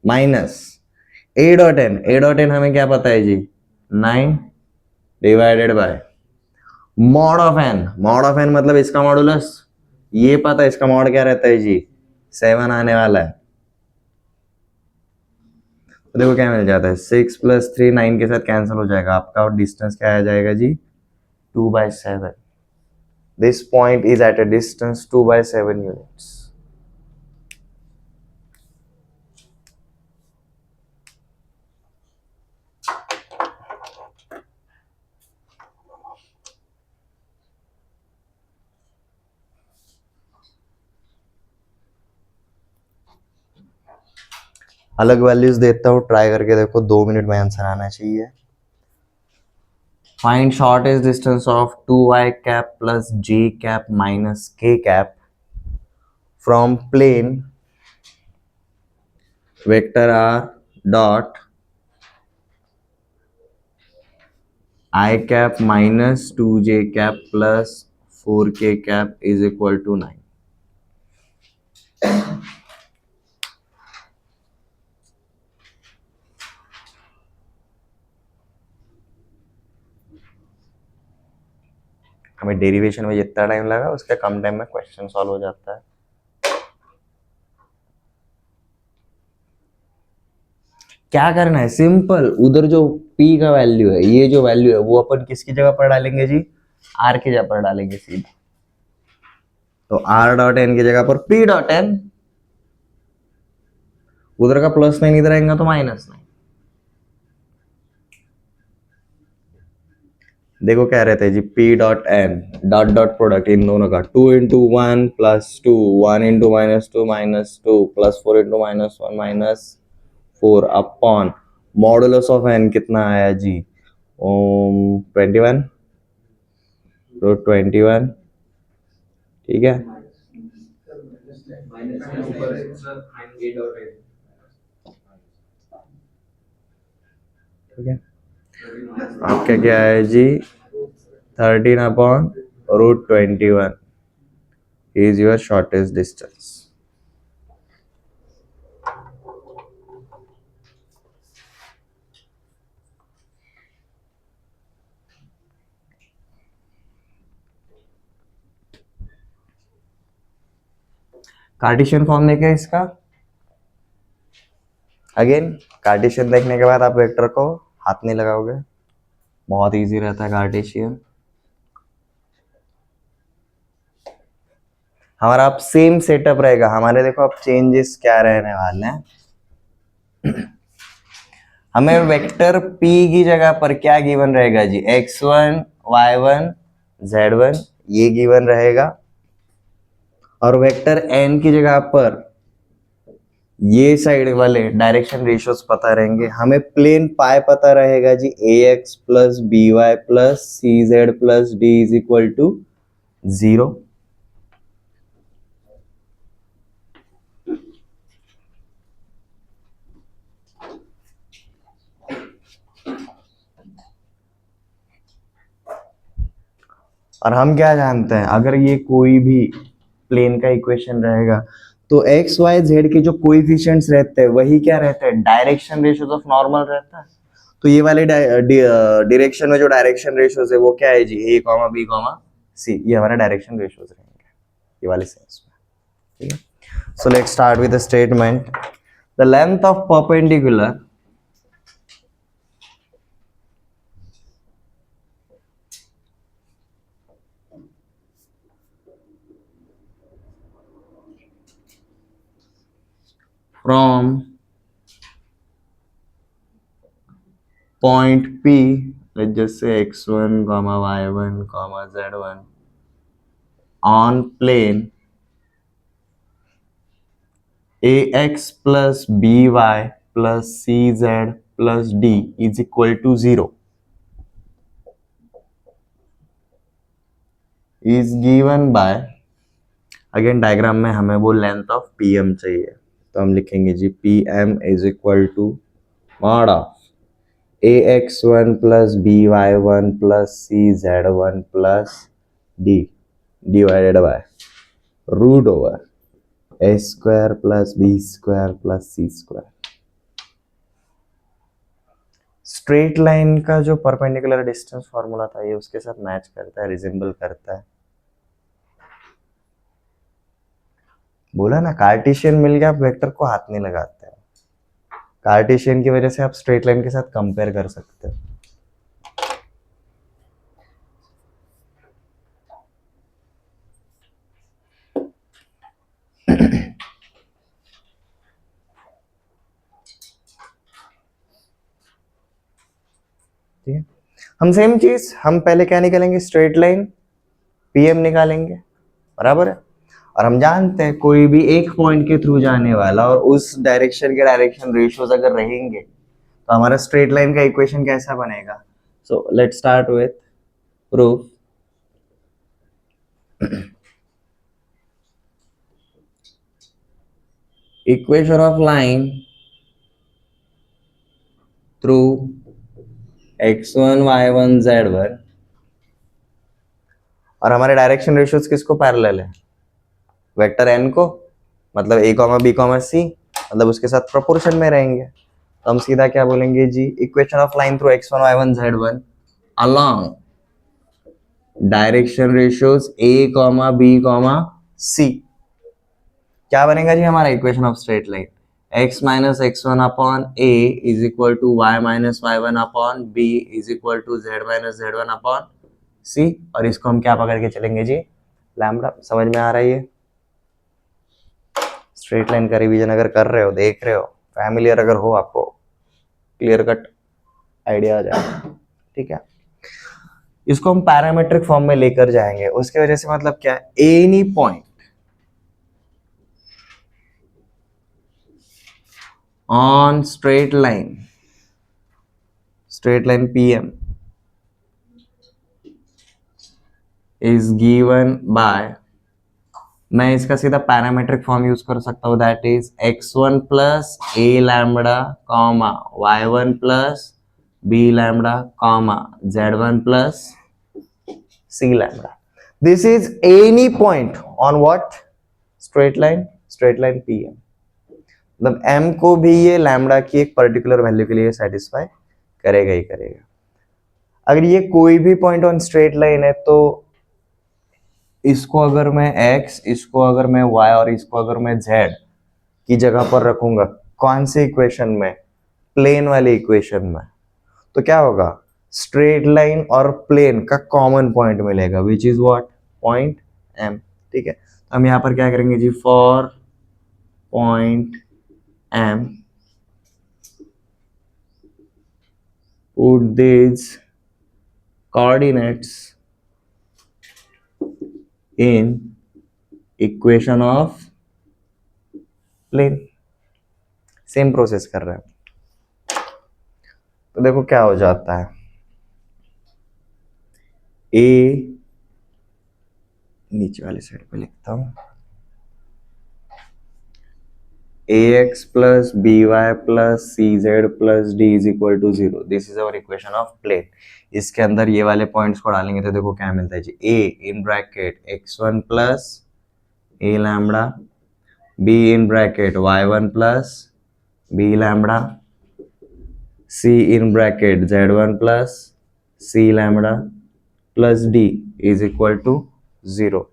minus A.n हमें क्या पता है जी, 9 divided by mod of N मतलब इसका मॉडुलस, ये पता है इसका मॉड क्या रहता है जी, 7 आने वाला है। तो देखो क्या मिल जाता है, 6 + 3 9 के साथ कैंसिल हो जाएगा आपका, और डिस्टेंस क्या आ जाएगा जी, 2/7। This point is at a distance 2/7 units. अलग वैल्यूज देता हूँ, ट्राई करके देखो, 2 मिनट में आंसर आना चाहिए। Find shortest distance of 2y cap plus j cap minus k cap from plane vector r dot I cap minus 2j cap plus 4k cap is equal to 9। हमें derivation में जितना time लगा उसके कम time में question solve हो जाता है। क्या करना है, सिंपल, उधर जो p का वैल्यू है, ये जो वैल्यू है वो अपन किसकी जगह पर डालेंगे जी, r की जगह पर डालेंगे सीधा। तो r डॉट n की जगह पर p डॉट n, उधर का +9 इधर आएगा तो -9। देखो क्या रहता है जी, p dot n dot dot product in दोनों का, 2 × 1 + 2, 1 × -2 + 4 × -1 -4 अपॉन मॉडुलस ऑफ n कितना आया जी, 21 √21, ठीक है। ठीक है, आपका क्या है जी, 13/√21 is your shortest distance। Cartesian form देखे इसका, अगेन कार्टेशियन देखने के बाद आप वेक्टर को हाथ नहीं लगाओगे, बहुत इजी रहता है कार्टेशियन। हमारा अब सेम सेटअप रहेगा, हमारे देखो अब चेंजेस क्या रहने वाले हैं। हमें वेक्टर p की जगह पर क्या गिवन रहेगा जी, x1 y1 z1 ये गिवन रहेगा, और वेक्टर n की जगह पर ये साइड वाले डायरेक्शन रेशियोज पता रहेंगे। हमें प्लेन पाई पता रहेगा जी, ax plus by plus cz plus d is equal to 0। और हम क्या जानते हैं, अगर ये कोई भी प्लेन का इक्वेशन रहेगा तो x y z के जो कोएफिशिएंट्स रहते हैं वही क्या रहते हैं, डायरेक्शन रेशियोज ऑफ नॉर्मल रहता है। तो ये वाले डायरेक्शन में जो डायरेक्शन रेशियोज है वो क्या है जी, a, b, c, ये हमारे डायरेक्शन रेशियोज रहेंगे ये वाले सेंस में, ठीक है। सो let's start with the statement, the length of perpendicular from point P, let's just say x1, y1, z1 on plane ax plus by plus cz plus d is equal to 0 is given by, again diagram में हमें वो length of pm चाहिए, तो हम लिखेंगे जी pm is equal to mod of ax1 plus by1 plus cz1 plus d divided by root over a square plus b square plus c square। Straight line का जो परपेंडिकुलर डिस्टेंस फॉर्मूला था ये उसके साथ मैच करता है, resemble करता है। बोला ना, कार्टेशियन मिल गया, आप वेक्टर को हाथ नहीं लगाते हैं। कार्टेशियन की वजह से आप स्ट्रेट लाइन के साथ कंपेयर कर सकते हो। ठीक है, हम सेम चीज, हम पहले क्या निकालेंगे, स्ट्रेट लाइन पीएम निकालेंगे, बराबर है। और हम जानते हैं कोई भी एक पॉइंट के थ्रू जाने वाला और उस डायरेक्शन के डायरेक्शन रेशियोज अगर रहेंगे तो हमारा स्ट्रेट लाइन का इक्वेशन कैसा बनेगा। सो let's start with proof. Equation of line through x1 y1 z1 और हमारे डायरेक्शन रेशियोज किसको पैरेलल है, वेक्टर n को, मतलब a comma b comma c, मतलब उसके साथ प्रोपोर्शन में रहेंगे। तो हम सीधा क्या बोलेंगे जी, equation of line through x1 y1 z1 along direction ratios a comma b comma c, क्या बनेगा जी हमारा equation of straight line, x minus x1 upon a is equal to y minus y1 upon b is equal to z minus z1 upon c। और इसको हम क्या पकड़ के चलेंगे जी, लैम्बडा। समझ में आ रहा है ये? स्ट्रेट लाइन का रिवीजन अगर कर रहे हो, देख रहे हो, फैमिलियर अगर हो, आपको क्लियर कट आइडिया आ जाएगा। ठीक है, इसको हम पैरामीट्रिक फॉर्म में लेकर जाएंगे। उसके वजह से मतलब क्या, any point on straight line PM is given bye, मैं इसका सीधा पैरामीट्रिक फॉर्म यूज कर सकता हूं, that is x1 plus a lambda comma y1 plus b lambda comma z1 plus c lambda. This is any point on what, straight line PM। मतलब m को भी ये लैम्बडा की एक पर्टिकुलर वैल्यू के लिए सेटिस्फाई करेगा ही करेगा। अगर ये कोई भी पॉइंट ऑन स्ट्रेट लाइन है तो इसको अगर मैं x, इसको अगर मैं y और इसको अगर मैं z की जगह पर रखूंगा, कौन से इक्वेशन में, प्लेन वाले इक्वेशन में, तो क्या होगा, स्ट्रेट लाइन और प्लेन का कॉमन पॉइंट मिलेगा, which is what, point m। ठीक है, तो हम यहाँ पर क्या करेंगे जी, for point m put these coordinates in equation of plane. Same process कर रहे हैं, तो देखो क्या हो जाता है, ए, नीचे वाले साइड पे लिखता हूं, ax plus by plus cz plus d is equal to 0। This is our equation of plane. इसके अंदर ये वाले पॉइंट्स को डालेंगे तो देखो क्या मिलता है जी, a in bracket x1 plus a lambda, b in bracket y1 plus b lambda, c in bracket z1 plus c lambda plus d is equal to 0।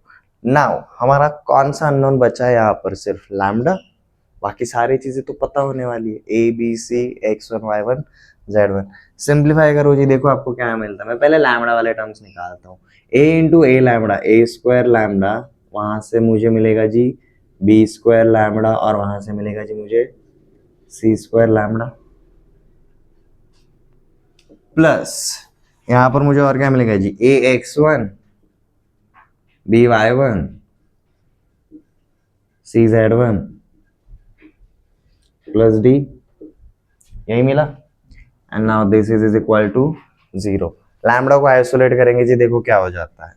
Now हमारा कौन सा अननोन बचा है यहाँ पर, सिर्फ लैम्बडा, बाकी सारी चीजें तो पता होने वाली है, A B C x1 y1 z1। Simplify करो जी, देखो आपको क्या मिलता है। मैं पहले लैम्बडा वाले टर्म्स निकालता हूँ, a into A lambda, A square lambda, वहां से मुझे मिलेगा जी बी स्क्वायर लैम्बडा, और वहां से मिलेगा जी मुझे सी स्क्वायर लैम्बडा, प्लस यहाँ पर मुझे और क्या मिलेगा जी, a x1 b y1 c z1 plus d, यही मिला। And now this is equal to 0। Lambda को आइसोलेट करेंगे जी, देखो क्या हो जाता है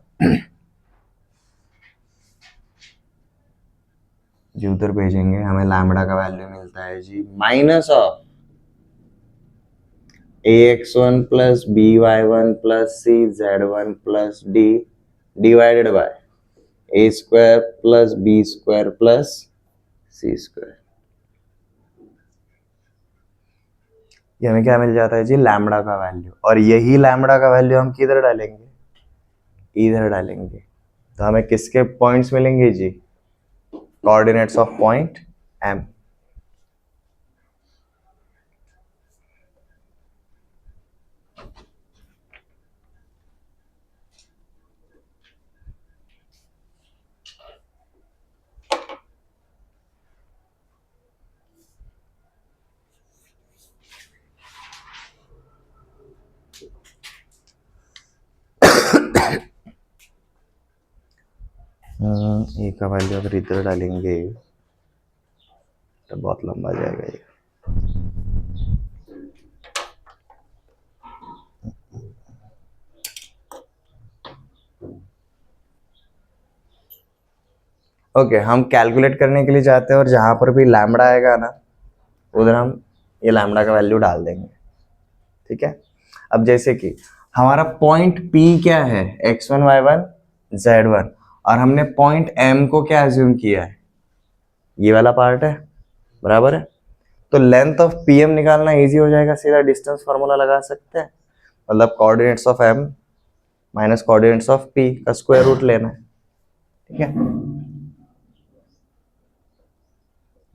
जी, उधर भेजेंगे, हमें लैम्बडा का वैल्यू मिलता है जी minus of ax1 plus by1 plus cz1 plus d divided by a square plus b square plus c square. ये हमें क्या मिल जाता है जी, लैम्बडा का वैल्यू, और यही लैम्बडा का वैल्यू हम किधर डालेंगे, इधर डालेंगे, तो हमें किसके पॉइंट्स मिलेंगे जी, कोऑर्डिनेट्स ऑफ पॉइंट एम। ए का वैल्यू अगर इधर डालेंगे तो बहुत लंबा जाएगा ये। ओके, हम कैलकुलेट करने के लिए जाते हैं और जहां पर भी लैम्बडा आएगा ना उधर हम ये लैम्बडा का वैल्यू डाल देंगे, ठीक है। अब जैसे कि हमारा पॉइंट P क्या है, x1 y1 z1, और हमने पॉइंट M को क्या एज्यूम किया है, ये वाला पार्ट है, बराबर है। तो लेंथ ऑफ PM निकालना इजी हो जाएगा, सीधा डिस्टेंस फार्मूला लगा सकते हैं, मतलब coordinates of M minus coordinates of P का स्क्वायर रूट लेना है, ठीक है।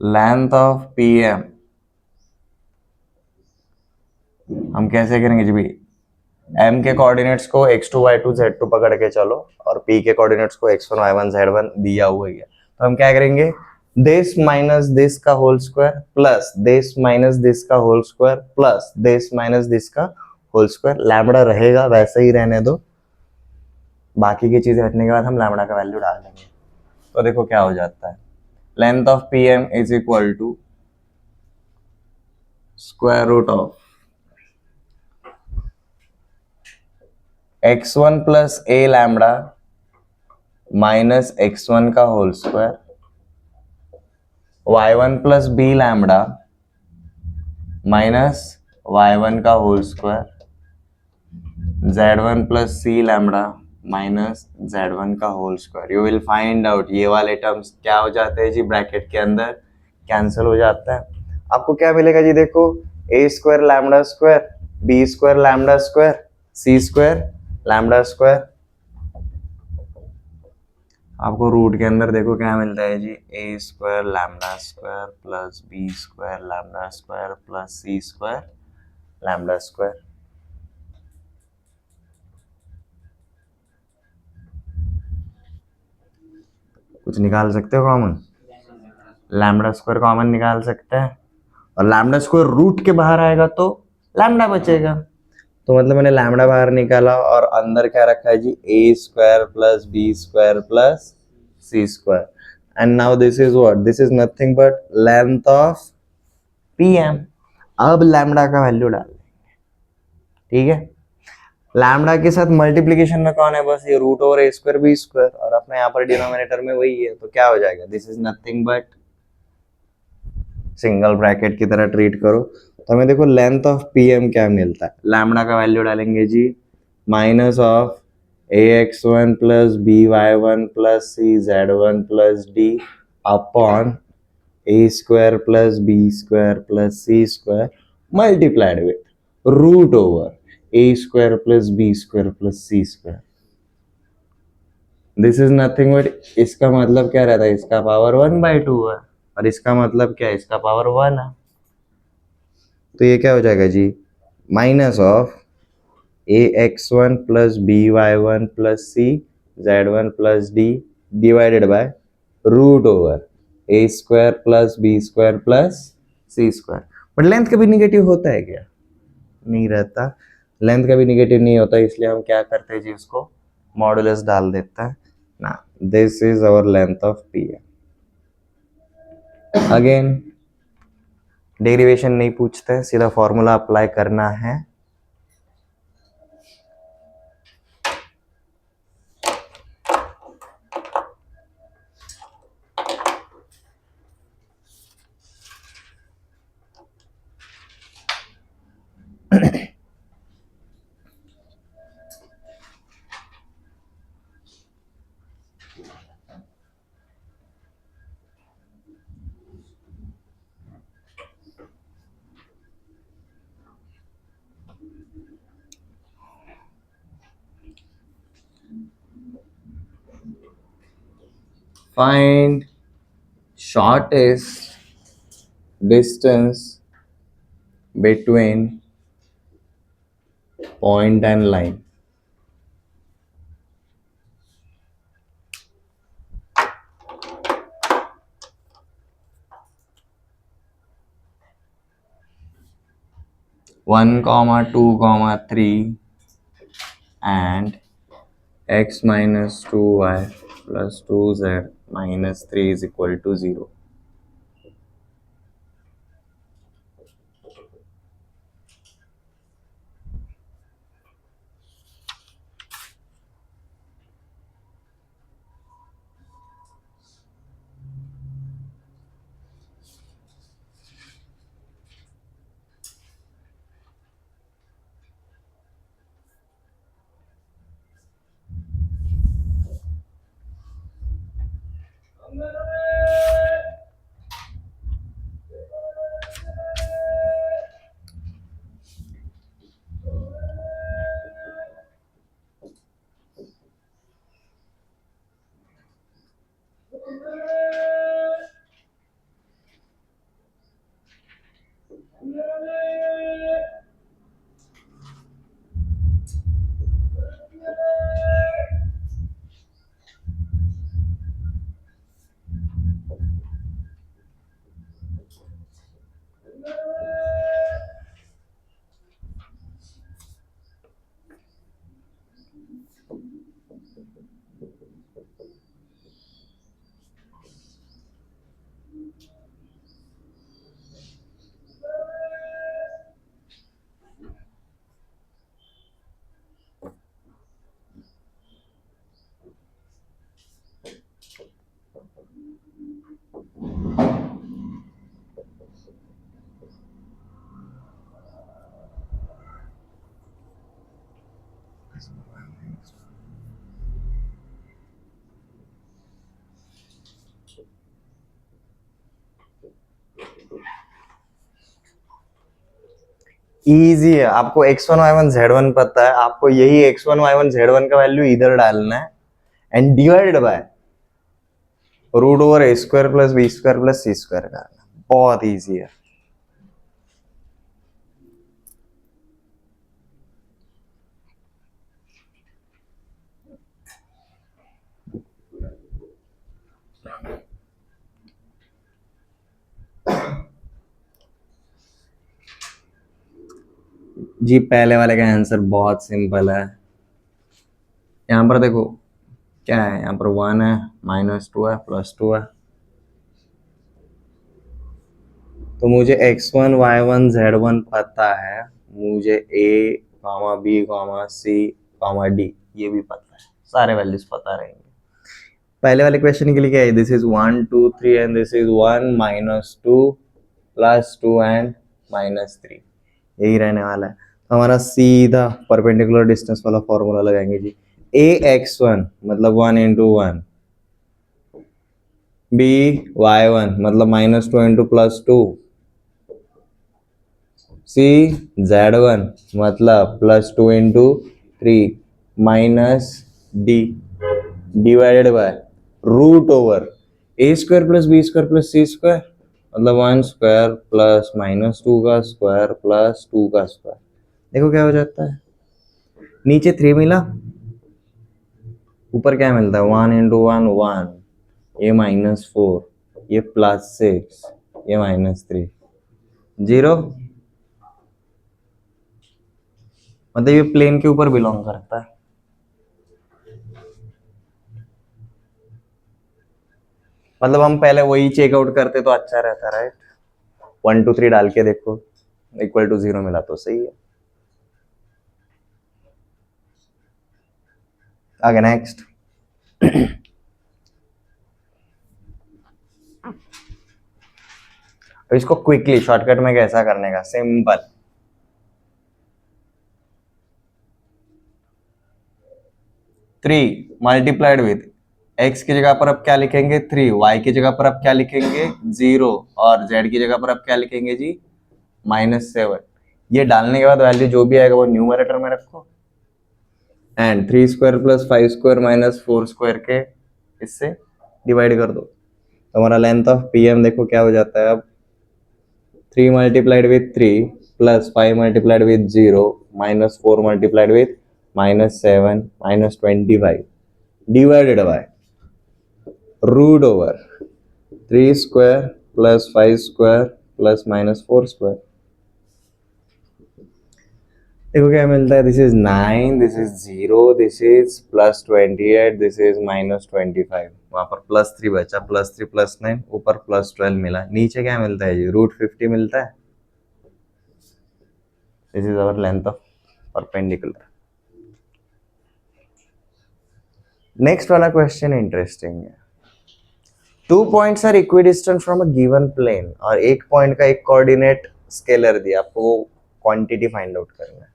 लेंथ ऑफ PM हम कैसे करेंगे जी, भाई M के कोऑर्डिनेट्स को x2 y2 z2 पकड़ के चलो, और P के कोऑर्डिनेट्स को x1 y1 z1 दिया हुआ ही है, तो हम क्या करेंगे, दिस माइनस दिस का whole square plus this minus this का whole square plus this minus this का होल स्क्वायर, लैम्बडा रहेगा वैसे ही रहने दो, बाकी की चीजें हटने के बाद हम लैम्बडा का वैल्यू डाल देंगे। तो देखो क्या हो जाता है, length of PM is equal to square root of x1 plus a lambda minus x1 का whole square, y1 plus b lambda minus y1 का whole square, z1 plus c lambda minus z1 का whole square. You will find out ये वाले terms क्या हो जाते हैं जी, bracket के अंदर कैंसिल हो जाता है। आपको क्या मिलेगा जी, देखो a square lambda square, b square lambda square, c square lambda square, आपको रूट के अंदर देखो क्या मिलता है जी, ए square lambda square plus B square lambda square plus सी स्क्वायर लैम्बडा स्क्वायर। कुछ निकाल सकते हो कॉमन, लैम्बडा स्क्वायर कॉमन निकाल सकते हैं, और लैम्बडा स्क्वायर रूट के बाहर आएगा तो लैम्बडा बचेगा, तो मतलब मैंने लैम्बडा बाहर निकाला और अंदर क्या रखा है जी, ए square plus B square plus C square, and now this is what, this is nothing but length of PM। अब लैम्बडा का वैल्यू डाल देंगे, ठीक है। लैम्बडा के साथ मल्टीप्लीकेशन में कौन है, बस ये रूट ओवर ए स्क्वायर बी स्क्वायर, और अपने यहाँ पर डिनोमिनेटर में वही है, तो क्या हो जाएगा, this is nothing but single bracket की तरह ट्रीट करो। तो हमें देखो लेंथ ऑफ PM क्या मिलता है, लैम्बडा का वैल्यू डालेंगे जी, minus of AX1 plus BY1 plus CZ1 plus D upon a square plus B square plus C square multiplied with root over a square plus B square plus C square. This is nothing but, इसका मतलब क्या रहता है, इसका power 1/2 है, और इसका मतलब क्या है, इसका पावर 1 है, तो ये क्या हो जाएगा जी, minus of AX1 plus BY1 plus CZ1 plus D divided by root over A square plus B square plus C square. But length कभी निगेटिव होता है क्या, नहीं रहता, लेंथ कभी निगेटिव नहीं होता, इसलिए हम क्या करते हैं जी, इसको मॉडुलस डाल देता है ना, this is our length of PM। Again derivation नहीं पूछते, सीधा फॉर्मूला अप्लाई करना है। Find shortest distance between point and line. One comma two comma three and x minus 2y plus 2z minus 3 is equal to 0. Easy है, आपको x1 y1 z1 पता है, आपको यही x1 y1 z1 का value इधर डालना है and divided by root over A square plus B square plus C square करना. बहुत इजी है. जी पहले वाले का आंसर बहुत सिंपल है. यहां पर देखो क्या है, यहां पर 1 है, -2 है, +2 है. तो मुझे x1 y1 z1 पता है, मुझे a, b, c, d ये भी पता है, सारे वैल्यूज पता रहेंगे. पहले वाले क्वेश्चन के लिए क्या है, this is 1 2 3 and this is 1 -2 +2 and -3, यही रहने वाला है. तो हमारा सीधा परपेंडिकुलर डिस्टेंस वाला फॉर्मूला लगाएंगे जी. ax1 मतलब 1 × 1, by1 मतलब -2 × +2, z1 मतलब +2 × 3 -d divided by root over a square plus b square plus c square मतलब 1 स्क्वायर प्लस -2 का स्क्वायर प्लस 2 का स्क्वायर. देखो क्या हो जाता है, नीचे 3 मिला, ऊपर क्या मिलता है, 1 × 1 1, ये -4, ये +6, ये -3, 0. मतलब ये प्लेन के ऊपर बिलोंग करता है. मतलब हम पहले वही चेकआउट करते तो अच्छा रहता, राइट. 1 2 3 डाल के देखो, = 0 मिला तो सही है. आगे नेक्स्ट. इसको क्विकली शॉर्टकट में कैसा करने का, simple. Three multiplied with x की जगह पर अब क्या लिखेंगे 3, y की जगह पर अब क्या लिखेंगे 0 और z की जगह पर अब क्या लिखेंगे जी -7. ये डालने के बाद वैल्यू जो भी आएगा वो न्यूमरेटर में रखो एंड 3² + 5² - 4² के इससे डिवाइड कर दो तो हमारा लेंथ ऑफ PM देखो क्या हो जाता है अब 3 multiplied with 3 plus 5 multiplied with 0 minus 4 multiplied with -7 -25 divided by root over 3 square plus 5 square plus -4 square. देखो क्या मिलता है, this is 9, this is 0, this is +28, this is -25। वहां पर +3 बचा, +3 +9 ऊपर +12 मिला, नीचे क्या मिलता है जी √50 मिलता है। This is our length of perpendicular. Next वाला क्वेश्चन इंटरेस्टिंग है। 2 points are equidistant from a given plane और एक पॉइंट का एक कोऑर्डिनेट स्केलर दिया, आपको वो क्वांटिटी फाइंड आउट करना है।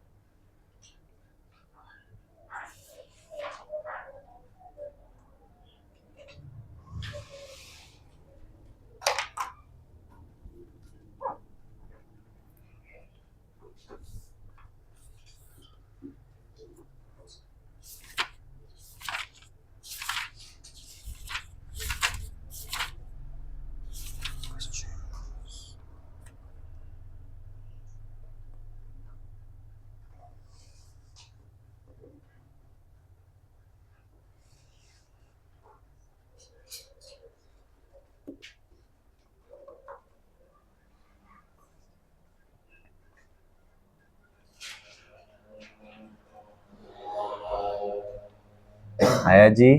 आया जी?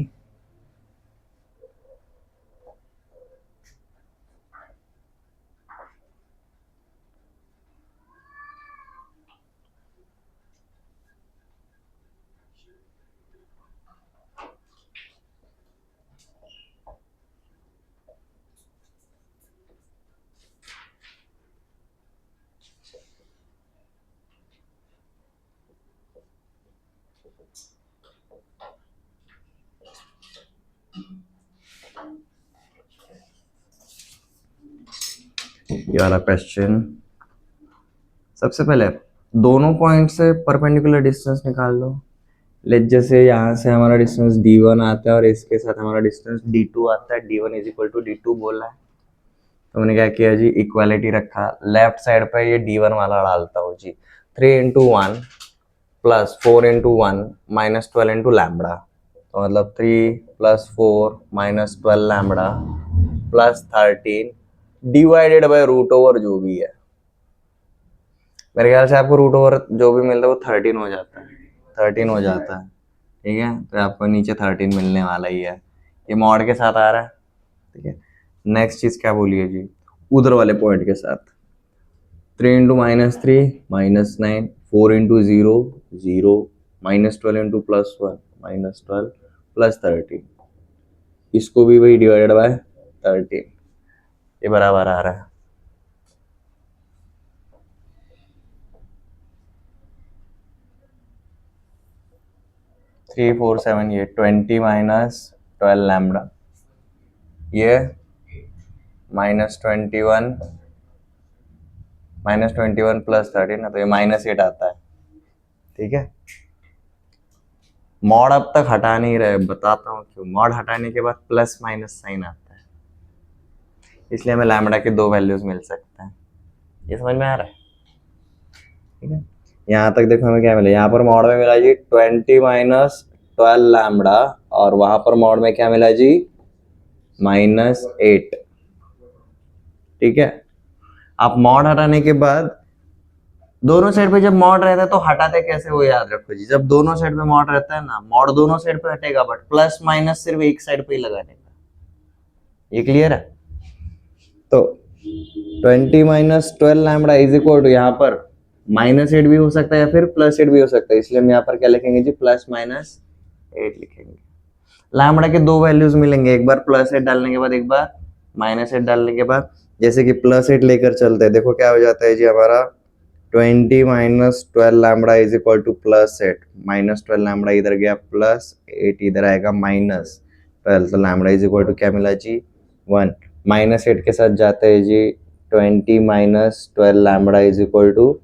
ये वाला क्वेश्चन, सबसे पहले दोनों पॉइंट से परपेंडिकुलर डिस्टेंस निकाल लो। लेट जैसे यहाँ से हमारा डिस्टेंस d1 आता है और इसके साथ हमारा डिस्टेंस d2 आता है, d1 = d2 बोला है, तो मैंने क्या किया जी इक्वालिटी रखा, लेफ्ट साइड पे ये d1 वाला डालता हूँ जी, 3 × 1 प्लस 4 × 1 -12 × लैम्बडा, तो मतलब 3 + 4 -12 lambda +13 divided by root over जो भी है। मेरे ख्याल से आपको रूट ओवर जो भी मिलता है वो 13 हो जाता है, 13 हो जाता है, ठीक है, तो आपको नीचे 13 मिलने वाला ही है, ये मॉड के साथ आ रहा है, ठीक है। नेक्स्ट चीज क्या बोलिए जी, उधर वाले पॉइंट के साथ 3 × -3 -9, 4 × 0 0, -12 × +1 -12 +13, इसको भी वही डिवाइडेड बाय 13, ये बराबर आ रहा है 3 4 7, ये 20 -12 लैम्बडा, ये -21 +13 ना, तो ये -8 आता है, ठीक है। मॉड अब तक हटा नहीं रहे, बताता हूँ क्यों। मॉड हटाने के बाद प्लस माइनस साइन आता है, इसलिए हमें लैम्बडा के 2 वैल्यूज मिल सकते हैं, ये समझ में आ रहा है, ठीक है। यहाँ तक देखो हमें क्या मिला, यहाँ पर मॉड में मिला जी 20 -12 लैम्बडा और वहां पर मॉड में क्या मिला जी -8, ठीक है। आप मॉड हटाने के बाद दोनों साइड पे जब मॉड रहता है तो हटाते कैसे वो याद रखो जी, जब दोनों साइड पे मॉड रहता है ना, मॉड दोनों साइड पे हटेगा बट प्लस माइनस सिर्फ एक साइड पे ही लगाने का, ये क्लियर है। तो 20 -12 लैम्बडा = यहाँ पर -8 भी हो सकता है या फिर +8 भी हो सकता है, इसलिए हम यहाँ पर क्या लिखेंगे जी +-8 लिखेंगे। लैम्बडा के 2 वैल्यूज मिलेंगे, एक बार +8 डालने के बाद एक बार -8 डालने के बाद। जैसे कि +8 लेकर चलते हैं, देखो क्या हो जाता है जी हमारा 20 -12 लैम्बडा = +8, -12 लैम्बडा इधर गया +8 इधर आएगा -12, तो लैम्बडा = क्या मिला जी 1, -8 के साथ जाते हैं जी 20 -12 लैम्बडा =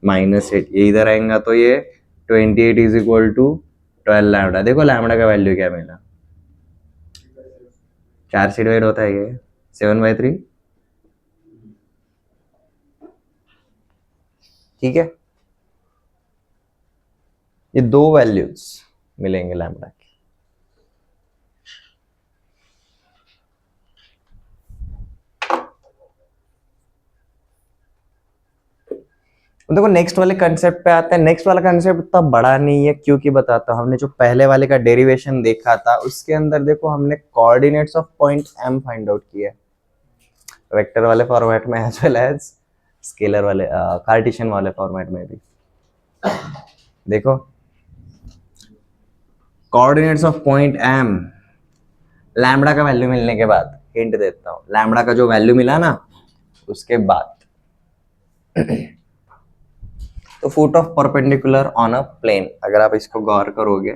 -8, ये इधर आएगा तो ये 28 = 12 लैम्बडा। देखो लैम्बडा का वैल्यू क्या मिला, 4 से डिवाइड होता है ये 7/3, ठीक है। ये 2 वैल्यूज मिलेंगे लैम्बडा की। देखो नेक्स्ट वाले कंसेप्ट पे आते हैं। नेक्स्ट वाला कंसेप्ट इतना बड़ा नहीं है, क्योंकि बताता हूं, हमने जो पहले वाले का डेरिवेशन देखा था उसके अंदर देखो हमने coordinates of point M find out किया वेक्टर वाले फॉर्मेट में एज वेल एज स्केलर वाले कार्टेशियन वाले फॉर्मेट में भी। देखो coordinates of point M, lambda का वैल्यू मिलने के बाद, हिंट देता हूं, लैम्बडा का जो वैल्यू मिला ना उसके बाद तो foot of perpendicular on a plane, अगर आप इसको गौर करोगे,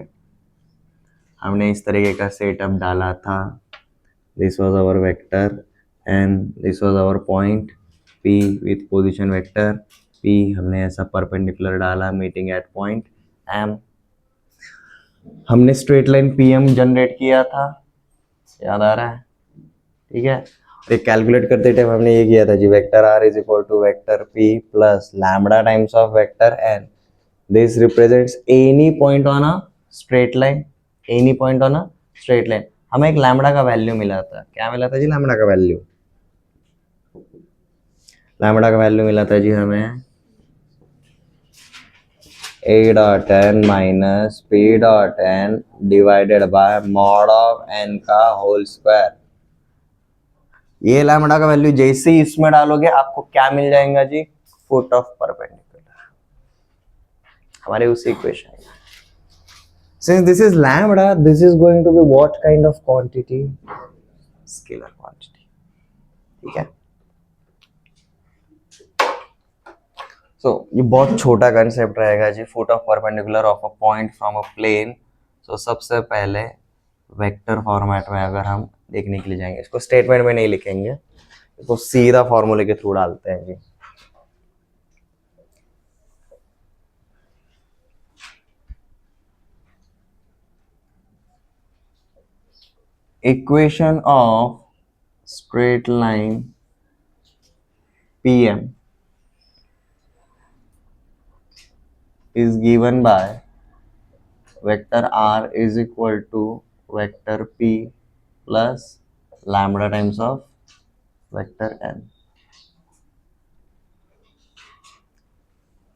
हमने इस तरीके का सेटअप डाला था। This was our vector and this was our point P with position vector P, हमने ऐसा परपेंडिकुलर डाला मीटिंग एट पॉइंट एम। हमने straight line P M generate किया था, याद आ रहा है, ठीक है। ये कैलकुलेट करते टाइम हमने ये किया था जी, vector R is equal to vector P plus lambda times of vector N, this represents any point on a straight line, any point on a straight line. हमें एक लैम्बडा का वैल्यू मिला था, क्या मिला था जी, लैम्बडा का वैल्यू, लैम्बडा का वैल्यू मिला था जी हमें a dot N minus P dot n divided by mod of N का होल स्क्वायर। ये लैम्बडा का वैल्यू जैसे ही इसमें डालोगे आपको क्या मिल जाएगा जी, फुट ऑफ परपेंडिकुलर, हमारे उसी equation. Since this is lambda, this is going to be what kind of quantity? Scalar quantity, ठीक है। So ये बहुत छोटा कंसेप्ट रहेगा जी, foot of perpendicular of a point from a plane. So सबसे पहले वेक्टर फॉर्मेट में अगर हम देखने के लिए जाएंगे, इसको स्टेटमेंट में नहीं लिखेंगे, इसको सीधा फॉर्मूले के थ्रू डालते हैं जी। Equation of straight line PM is given by vector R is equal to vector P plus lambda times of vector N।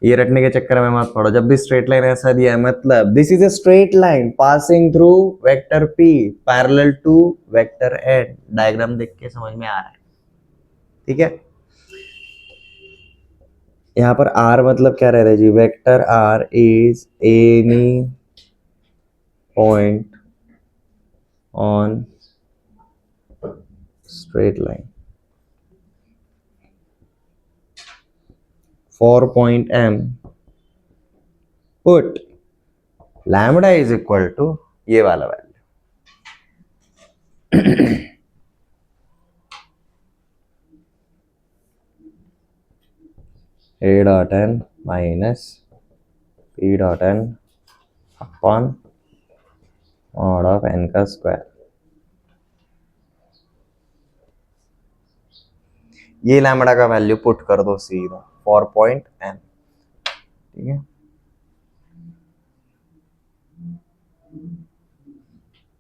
ये रटने के चक्कर में मत पड़ो, जब भी स्ट्रेट लाइन ऐसा दिया है मतलब this is a straight line passing through vector P parallel to vector N, diagram देख के समझ में आ रहा है, ठीक है। यहाँ पर R मतलब क्या रहता है जी, vector R is any point on straight line for point M, put lambda is equal to ये वाला value, a dot n minus p dot n upon mod of n का स्क्वायर। ये लैम्बडा का वैल्यू पुट कर दो सीधा for point n, ठीक है।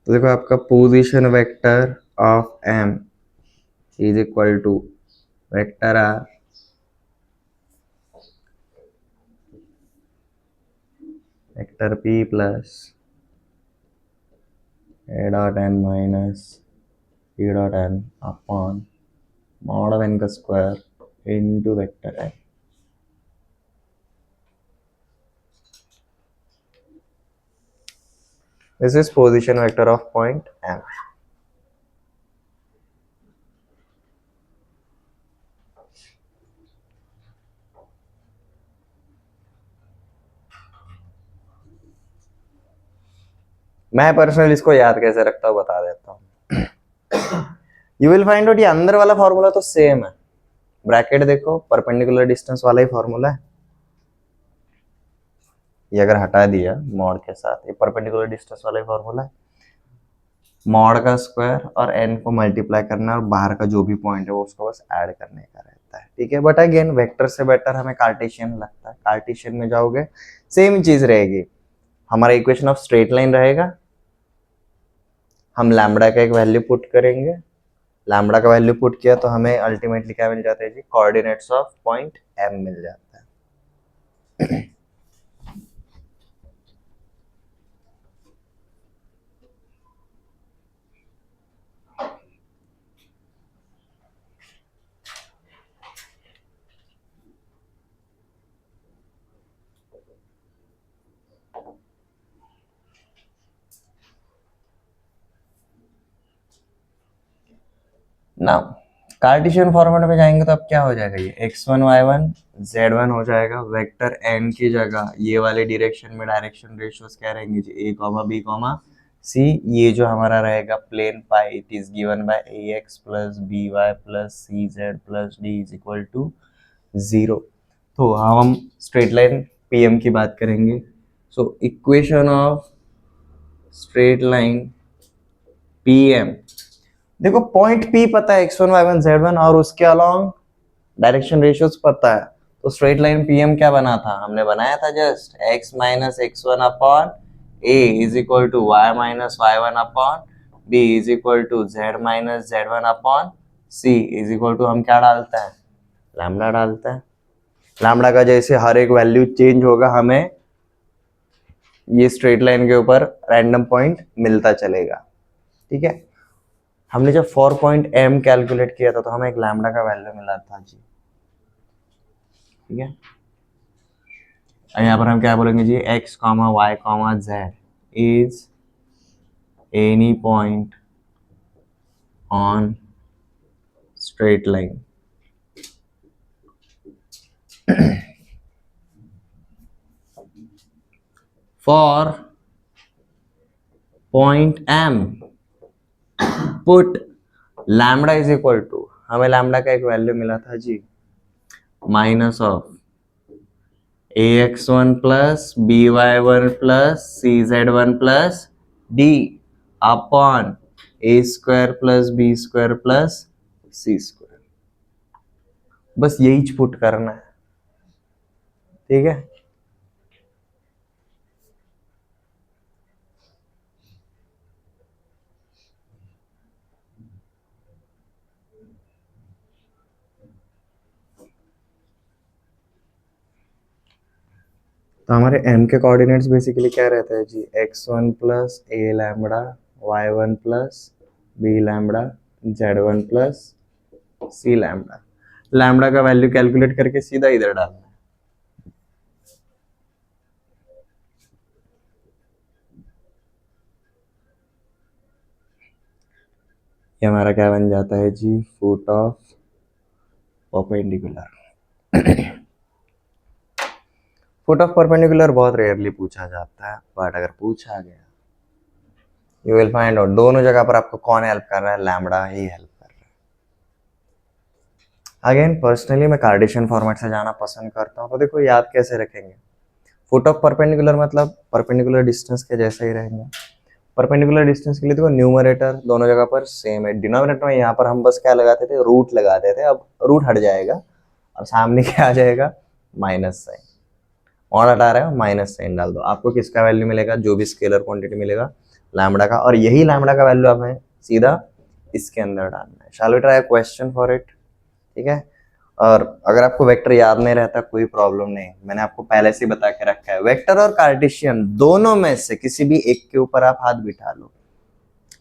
तो देखो आपका position vector of m is equal to vector r vector p plus a dot n minus p dot n upon mod of n का square into vector n। This is position vector of point M। मैं personally इसको याद कैसे रखता हूँ बता देता हूँ। यू विल फाइंड आउट, ये अंदर वाला फॉर्मूला तो सेम है, ब्रैकेट देखो परपेंडिकुलर डिस्टेंस वाला ही फॉर्मूला है, ये अगर हटा दिया मॉड के साथ, ये परपेंडिकुलर डिस्टेंस वाला ही फॉर्मूला है। मॉड का स्क्वायर और n को मल्टीप्लाई करना है और बाहर का जो भी पॉइंट है वो उसको बस ऐड करने का रहता है, ठीक है। बट अगेन वेक्टर से बेटर हमें कार्टेशियन लगता है। कार्टेशियन में जाओगे सेम चीज रहेगी, हमारा इक्वेशन ऑफ स्ट्रेट लाइन रहेगा, हम लैम्बडा का एक वैल्यू पुट करेंगे, लैम्बडा का वैल्यू पुट किया तो हमें अल्टीमेटली क्या मिल जाता है जी, कोऑर्डिनेट्स ऑफ पॉइंट m मिल जाता है। नाउ कार्टेशियन फॉर्मेट में जाएंगे तो अब क्या हो जाएगा, ये x1 y1 z1 हो जाएगा, वेक्टर n की जगह ये वाले डायरेक्शन में डायरेक्शन रेशियोज क्या रहेंगे जी, a, b, c। ये जो हमारा रहेगा plane pi, it is given by ax plus by plus cz plus d is equal to 0। तो हम स्ट्रेट लाइन pm की बात करेंगे। So equation of straight line pm, देखो पॉइंट P पता है x1 y1 z1 और उसके अलोंग डायरेक्शन रेशियोज पता है, तो स्ट्रेट लाइन PM क्या बना था, हमने बनाया था just x minus x1 upon a is equal to y minus y1 upon b is equal to z minus z1 upon c is equal to हम क्या डालते हैं, लैम्बडा डालते हैं। लैम्बडा का जैसे हर एक वैल्यू चेंज होगा हमें ये स्ट्रेट लाइन के ऊपर रैंडम पॉइंट मिलता चलेगा, ठीक है। हमने जब 4 पॉइंट m कैलकुलेट किया था तो हमें एक लैम्बडा का वैल्यू मिला था जी, ठीक है। यहाँ पर हम क्या बोलेंगे जी, x, y, z is any point on straight line for point m put lambda is equal to, हमें लैम्बडा का एक वैल्यू मिला था जी, minus of ax1 plus by1 plus cz1 plus d upon a square plus b square plus c square, बस यही put करना है, ठीक है। तो हमारे m के कोऑर्डिनेट्स बेसिकली क्या रहता है जी, x1 plus a lambda, y1 plus b lambda, z1 plus c lambda. Lambda का वैल्यू कैलकुलेट करके सीधा इधर डालना है। ये हमारा क्या बन जाता है जी, foot of perpendicular. Foot of perpendicular बहुत रेयरली पूछा जाता है, बट अगर पूछा गया यू विल फाइंड आउट दोनों जगह पर आपको कौन हेल्प कर रहा है, लैम्बडा ही हेल्प कर रहा है। अगेन पर्सनली मैं कार्टेशियन फॉर्मेट से जाना पसंद करता हूँ, तो देखो याद कैसे रखेंगे, फुट ऑफ परपेंडिकुलर मतलब परपेंडिकुलर डिस्टेंस के जैसा ही रहेंगे। परपेंडिकुलर डिस्टेंस के लिए देखो न्यूमरेटर दोनों जगह पर सेम है, डिनोमिनेटर में यहाँ पर हम बस क्या लगाते थे, रूट लगाते थे, अब रूट हट जाएगा और सामने क्या आ जाएगा, माइनस साइन। और हटा रहे हो माइनस साइन डाल दो, आपको किसका वैल्यू मिलेगा, जो भी स्केलर क्वांटिटी मिलेगा लैम्बडा का, और यही लैम्बडा का वैल्यू हमें सीधा इसके अंदर डालना है। Shall we try a question for it, ठीक है। और अगर आपको वेक्टर याद नहीं रहता कोई प्रॉब्लम नहीं, मैंने आपको पहले से बता के रखा है, वेक्टर और कार्टेशियन दोनों में से किसी भी एक के ऊपर आप हाथ बिठा लो,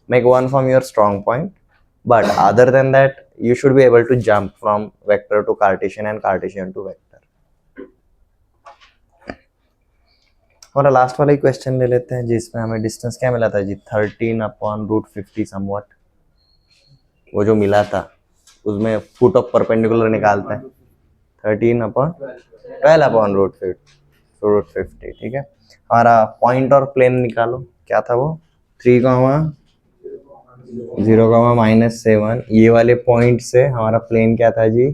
make one from your strong point, but other than that you should be able to jump from vector to Cartesian and Cartesian to vector। हमारा लास्ट वाला ही क्वेश्चन ले लेते हैं जिसमें हमें डिस्टेंस क्या मिला था जी, 13 अपॉन रूट 50 समवट, वो जो मिला था उसमें फुट ऑफ परपेंडिकुलर निकालते हैं, 13 अपॉन 12 अपॉन रूट 50, ठीक है। हमारा पॉइंट और प्लेन निकालो, क्या था वो, 3, 0, -7, ये वाले पॉइंट से हमारा प्लेन क्या था जी,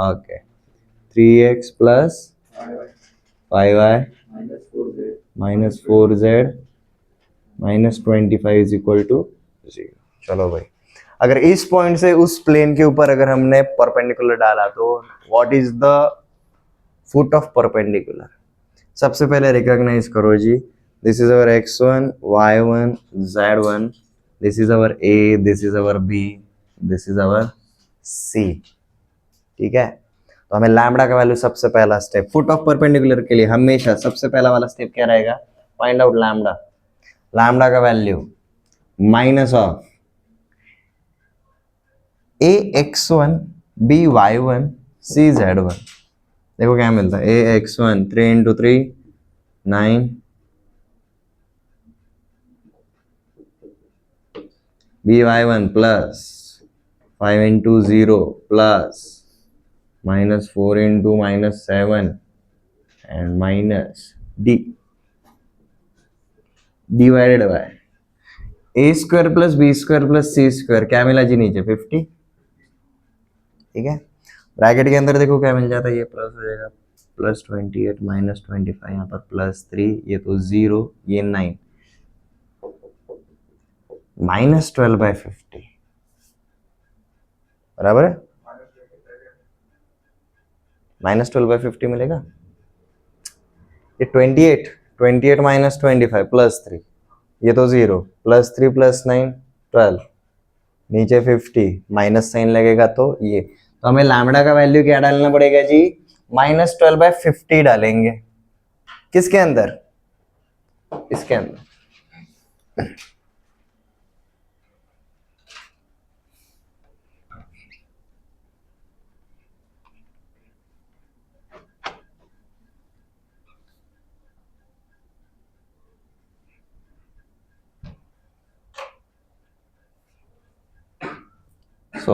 okay 3x plus 5y minus 4z -25 is equal to 0। चलो भाई, अगर इस पॉइंट से उस प्लेन के ऊपर अगर हमने परपेंडिकुलर डाला तो what is the foot of perpendicular? सबसे पहले रिकॉग्नाइज करो जी, this is our x1 y1 z1, this is our a, this is our b, this is our c। ठीक है, तो हमें लैम्बडा का वैल्यू सबसे पहला स्टेप फुट ऑफ परपेंडिकुलर के लिए हमेशा सबसे पहला वाला स्टेप क्या रहेगा? Find out lambda. लैम्बडा का value minus of a x1 b y1 c z1। देखो क्या मिलता है, a x1 3 into 3 9, by1 plus 5 into 0 plus minus 4 into minus 7 and minus d divided by a square plus b square plus c square। क्या मिला जी नीचे? 50। ठीक है, bracket के अंदर देखो क्या मिल जाता है, ये प्लस हो जाएगा, प्लस 28 माइनस 25, यहाँ पर प्लस 3, ये तो 0, ये 9, माइनस 12/50 बराबर है, माइनस 12/50 मिलेगा। ये 28 माइनस 25 प्लस 3, ये तो 0, प्लस 3 प्लस 9 12, नीचे 50, माइनस साइन लगेगा तो ये, तो हमें लैम्बडा का वैल्यू क्या डालना पड़ेगा जी? -12/50 डालेंगे। किसके अंदर? इसके अंदर। सो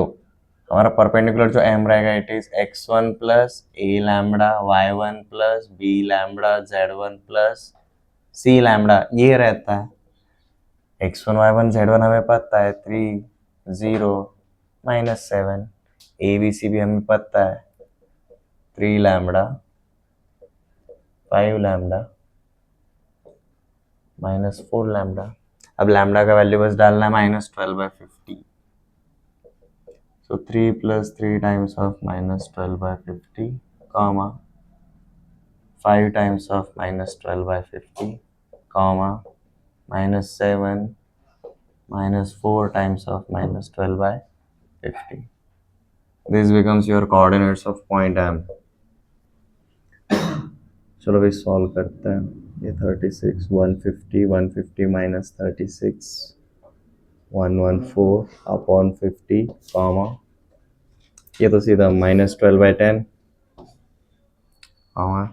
हमारा परपेंडिकुलर जो m रहेगा it is x1 plus a lambda y1 plus b lambda z1 plus c lambda, ये रहता है x1 y1 z1 हमें पता है 3 0 -7, a b c भी हमें पता है 3 लैम्बडा 5 लैम्बडा -4 लैम्बडा। अब लैम्बडा का वैल्यू बस डालना है -12/50। So 3 plus 3 times of -12/50, comma 5 times of -12/50, comma -7 -4 times of -12/50. This becomes your coordinates of point M. चलो भाई सॉल्व करते हैं। ये 36 150 150 माइनस 36 114 अपॉन 50, कॉमा ये तो सीधा -12/10, कॉमा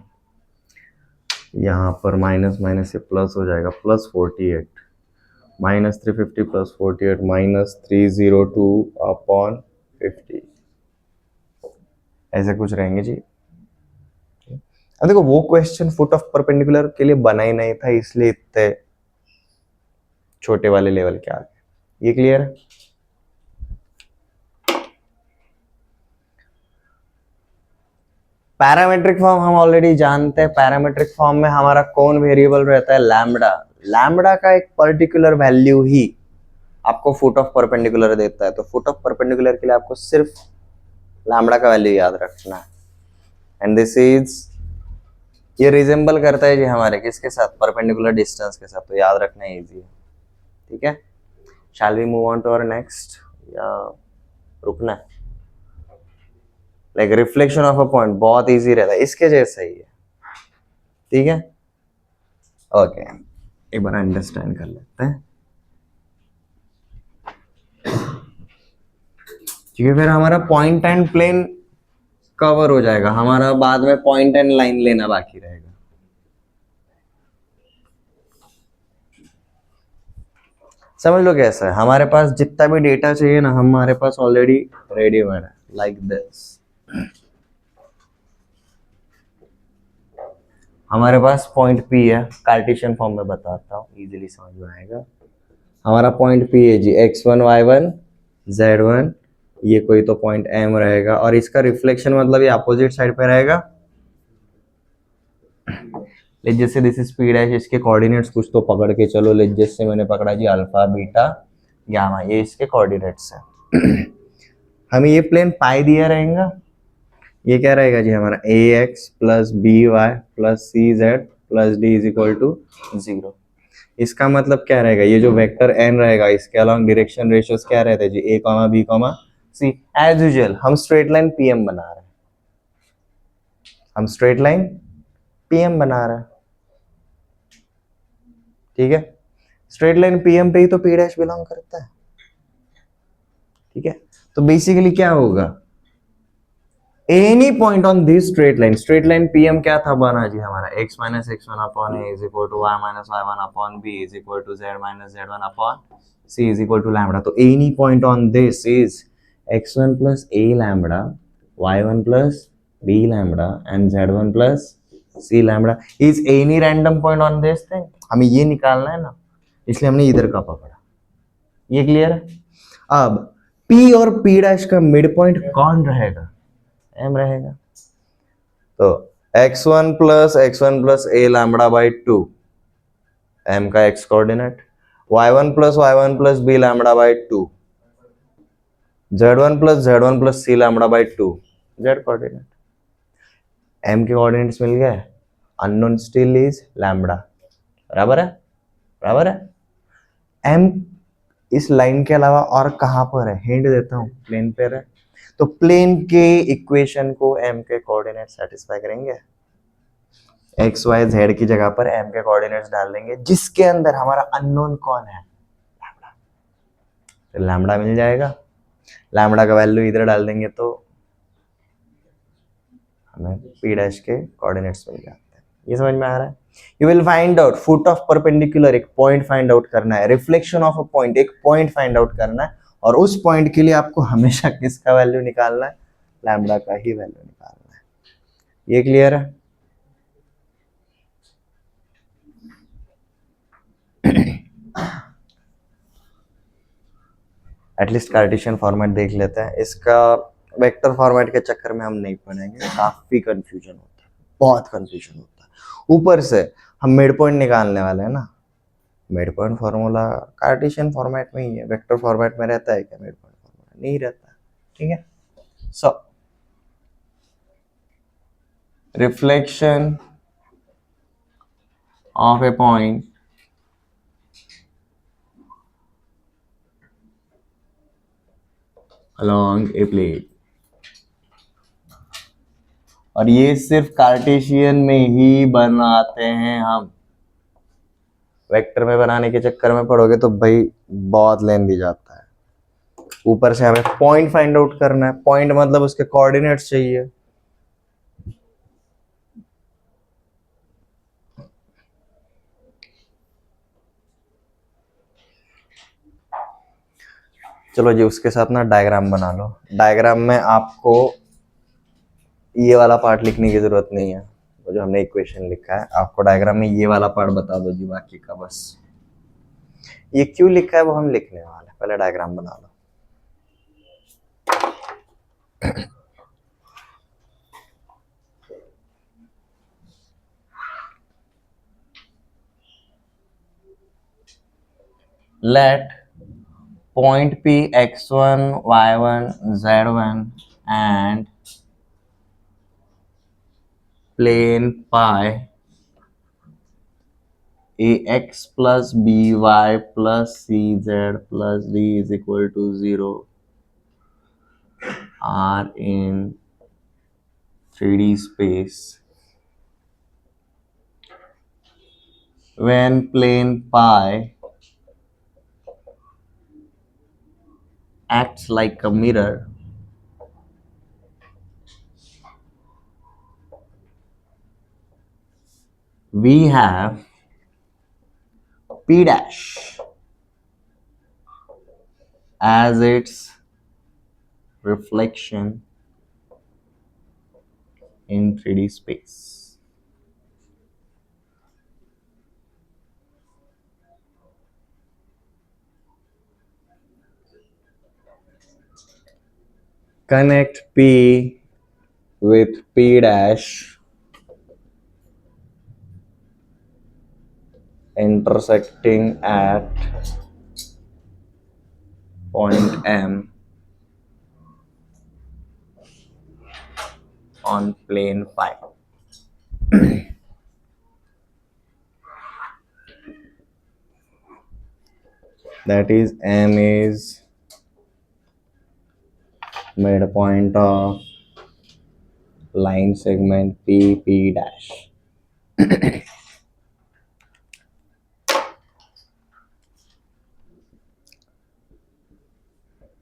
यहाँ पर माइनस माइनस से प्लस हो जाएगा, प्लस 48 -350 प्लस 48 -302 अपॉन 50, ऐसे कुछ रहेंगे जी। अब देखो वो क्वेश्चन फुट ऑफ परपेंडिकुलर के लिए बना ही नहीं था, इसलिए इतने छोटे वाले लेवल के आ गए। ये क्लियर है? पैरामेट्रिक फॉर्म हम ऑलरेडी जानते हैं। पैरामेट्रिक फॉर्म में हमारा कौन वेरिएबल रहता है? लैम्बडा। लैम्बडा का एक पर्टिकुलर वैल्यू ही आपको फुट ऑफ परपेंडिकुलर देता है, तो फुट ऑफ परपेंडिकुलर के लिए आपको सिर्फ लैम्बडा का वैल्यू याद रखना है। एंड दिस इज, ये रिजेंबल करता है जी हमारे किसके साथ? परपेंडिकुलर डिस्टेंस के साथ, तो याद रखना इजी है। ठीक है, shall we move on to our next या रुकना है? Like reflection of a point बहुत इजी रहता है, इसके जैसा ही है। ठीक है, ओके, एक बार अंडरस्टैंड कर लेते हैं। क्योंकि फिर हमारा पॉइंट एंड प्लेन कवर हो जाएगा, हमारा बाद में पॉइंट एंड लाइन लेना बाकी रहेगा। समझ लो कैसा है, हमारे पास जितना भी डेटा चाहिए ना, हमारे पास ऑलरेडी रेडीमेड है, लाइक दिस। हमारे पास पॉइंट P है, कार्टेशियन फॉर्म में बताता हूँ, इजीली समझ में आएगा। हमारा पॉइंट P है जी, x1 y1 z1, ये कोई तो पॉइंट M रहेगा, और इसका रिफ्लेक्शन मतलब ये अपोजिट साइड पे रहेगा। लेट जैसे दिस इज पी डैश, इसके कोऑर्डिनेट्स कुछ तो पकड़ के चलो। लेट जैसे मैंने पकड़ा जी अल्फा बीटा गामा, ये इसके कोऑर्डिनेट्स है। हमें ये प्लेन पाई दिया रहेगा, ये क्या रहेगा जी हमारा a x plus b y plus c z plus d is equal to 0। इसका मतलब क्या रहेगा, ये जो वेक्टर एन रहेगा इसके अलॉन्ग डायरेक्शन रेशियोज क्या रहते हैं जी, ए कॉमा बी कॉमा सी। एज यूजुअल हम स्ट्रेट लाइन पीएम बना रहे हैं, हम स्ट्रेट लाइन पीएम बना रहे हैं, ठीक है। स्ट्रेट लाइन पीएम पे ही तो पी डैश बिलोंग करता है, ठीक है। तो बेसिकली क्या होगा, any point on this straight line PM क्या था बना जी हमारा, x minus x one upon a is equal to y minus y one upon b is equal to z minus z one upon c is equal to lambda. तो any point on this is x one plus a lambda, y one plus b lambda and z one plus c lambda is any random point on this thing. हमें ये निकालना है ना, इसलिए हमने इधर का पकड़ा। ये क्लियर है। अब P और P डैश का मिड पॉइंट कौन रहेगा, M रहेगा। तो x1 plus a lambda by 2 m का x coordinate, y1 plus b lambda by 2 z1 plus c lambda by 2 z coordinate. m के कोऑर्डिनेट्स मिल गए, अननोन स्टिल इज लैम्बडा। बराबर है, बराबर है। m इस लाइन के अलावा और कहां पर है, हिंट देता हूं, प्लेन पर है। तो प्लेन के इक्वेशन को m के कोऑर्डिनेट सेटिस्फाई करेंगे, एक्स वाई जेड की जगह पर m के कोऑर्डिनेट्स डाल देंगे, जिसके अंदर हमारा अननोन कौन है, लैम्बडा। तो लैम्बडा मिल जाएगा, लैम्बडा का वैल्यू इधर डाल देंगे तो हमें p डैश के कोऑर्डिनेट्स मिल जाते हैं। ये समझ में आ रहा है। You will find out foot of perpendicular, एक पॉइंट फाइंड आउट करना है, रिफ्लेक्शन ऑफ अ पॉइंट, एक पॉइंट फाइंड आउट करना है, और उस पॉइंट के लिए आपको हमेशा किसका वैल्यू निकालना है, लैम्बडा का ही वैल्यू निकालना है। ये क्लियर है। एटलीस्ट कार्टेशियन फॉर्मेट देख लेते हैं, इसका वेक्टर फॉर्मेट के चक्कर में हम नहीं पढ़ेंगे, काफी कंफ्यूजन होता है, बहुत कंफ्यूजन होता है। ऊपर से हम मिड पॉइंट निकालने वाले हैं ना, mid point formula Cartesian format में ही है, वेक्टर फॉर्मेट में रहता है क्या मिड पॉइंट फॉर्मूला, नहीं रहता, ठीक है। So reflection of a point along a plane, और ये सिर्फ कार्टेशियन में ही बनाते हैं हम, वेक्टर में बनाने के चक्कर में पड़ोगे तो भाई बहुत लेंदी जाता है। ऊपर से हमें पॉइंट फाइंड आउट करना है, पॉइंट मतलब उसके कोऑर्डिनेट्स चाहिए। चलो जी, उसके साथ ना डायग्राम बना लो। डायग्राम में आपको ये वाला पार्ट लिखने की जरूरत नहीं है, वो जो हमने इक्वेशन लिखा है, आपको डायग्राम में ये वाला पार्ट बता दो जी, बाकी का बस ये क्यों लिखा है वो हम लिखने वाले हैं, पहले डायग्राम बना लो। Let point P x1, y1, z1 and plane pi ax plus by plus cz plus d is equal to 0 are in 3D space. When plane pi acts like a mirror, we have P dash as its reflection in 3D space. Connect P with P dash intersecting at point M on plane phi. That is, M is midpoint of line segment P dash.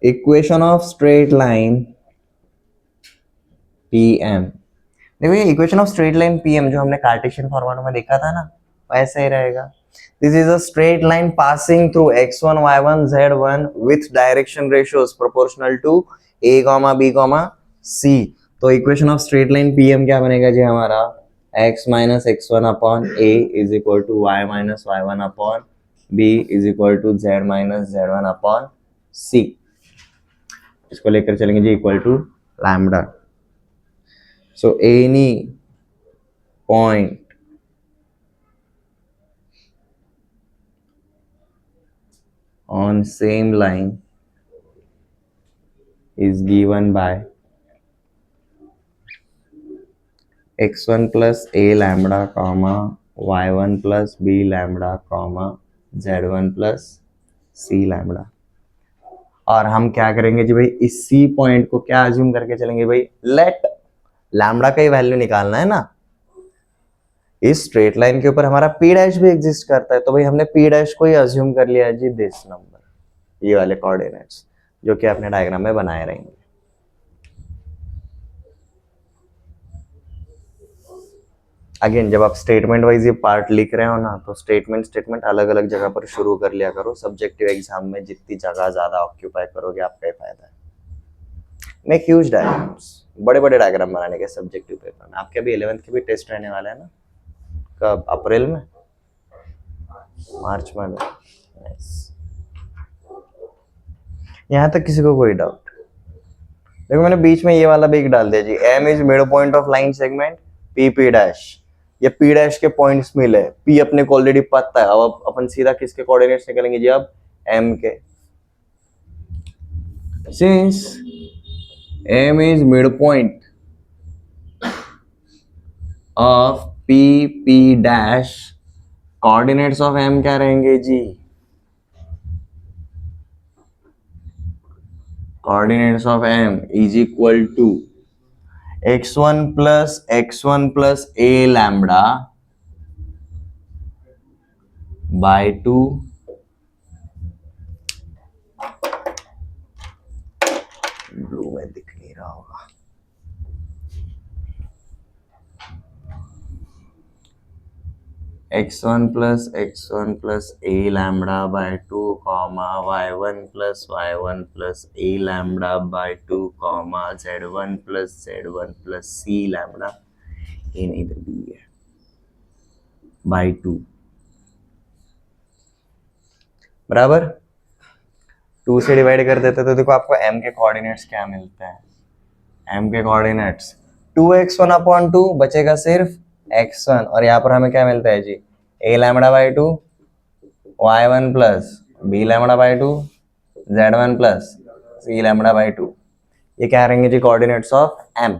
Equation of straight line PM. देखो ये equation of straight line PM जो हमने Cartesian format में देखा था ना, वैसे ही रहेगा. This is a straight line passing through x1, y1, z1 with direction ratios proportional to a, b, c. तो equation of straight line PM क्या बनेगा जी हमारा? x minus x1 upon a is equal to y minus y1 upon b is equal to z minus z1 upon c. इसको लेकर चलेंगे जी equal to lambda. So any point on same line is given by x1 plus a lambda comma y1 plus b lambda comma z1 plus c lambda. और हम क्या करेंगे जी भाई, इसी पॉइंट को क्या अज्यूम करके चलेंगे भाई, लेट लैम्डा का ही वैल्यू निकालना है ना. इस स्ट्रेट लाइन के ऊपर हमारा p डैश भी एग्जिस्ट करता है, तो भाई हमने p डैश को ही अज्यूम कर लिया है जी दिस नंबर, ये वाले कोऑर्डिनेट्स जो कि आपने डायग्राम में बनाए रहेंगे. अगेन जब आप स्टेटमेंट वाइज ये पार्ट लिख रहे हो ना, तो स्टेटमेंट अलग अलग जगह पर शुरू कर लिया करो. सब्जेक्टिव एग्जाम में जितनी जगह ज्यादा ऑक्यूपाई करोगे आपका ही फायदा है. मेक ह्यूज डायग्राम्स, बड़े बड़े डायग्राम बनाने के सब्जेक्टिव पेपर में. आपके अभी 11th के भी टेस्ट रहने वाले हैं ना, कब? अप्रैल में, मार्च में. नाइस. यहाँ तक किसी को कोई डाउट? देखो मैंने बीच में ये वाला भी एक डाल दिया जी, M is mid point of line segment P dash. ये P डैश के पॉइंट्स मिले, P अपने को ऑलरेडी पता है. अब अपन सीधा किसके कोऑर्डिनेट्स निकालेंगे जी? अब M के. Since M is midpoint of P dash, coordinates of M क्या रहेंगे जी? Coordinates of M is equal to x1 plus a lambda by 2 blue में दिख नहीं रहा होगा. x1 plus a lambda by 2 comma y1 plus a lambda by 2 comma z1 plus c lambda in either b है by 2 बराबर 2 से divide कर देते तो देखो आपको m के कोऑर्डिनेट्स क्या मिलते हैं. m के कोऑर्डिनेट्स 2x1 अपॉन 2 बचेगा सिर्फ x1, और यहाँ पर हमें क्या मिलता है जी? a lambda by 2 y1 plus b lambda by 2 z1 plus c lambda by 2. ये क्या रहेंगे जी कोऑर्डिनेट्स ऑफ m.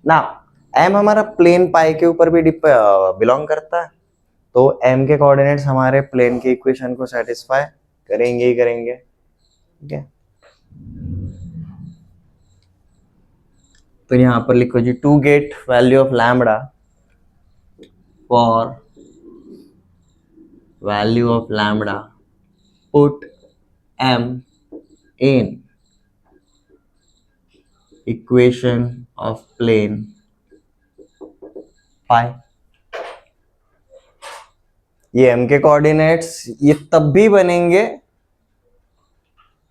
ना m हमारा प्लेन पाई के ऊपर भी बिलोंग करता है, तो m के कोऑर्डिनेट्स हमारे प्लेन के इक्वेशन को सेटिस्फाई करेंगे ही करेंगे. ठीक है, तो यहां पर लिखो जी, to get value of lambda for value of lambda put m in equation of plane pi. ये m के कोऑर्डिनेट्स ये तब भी बनेंगे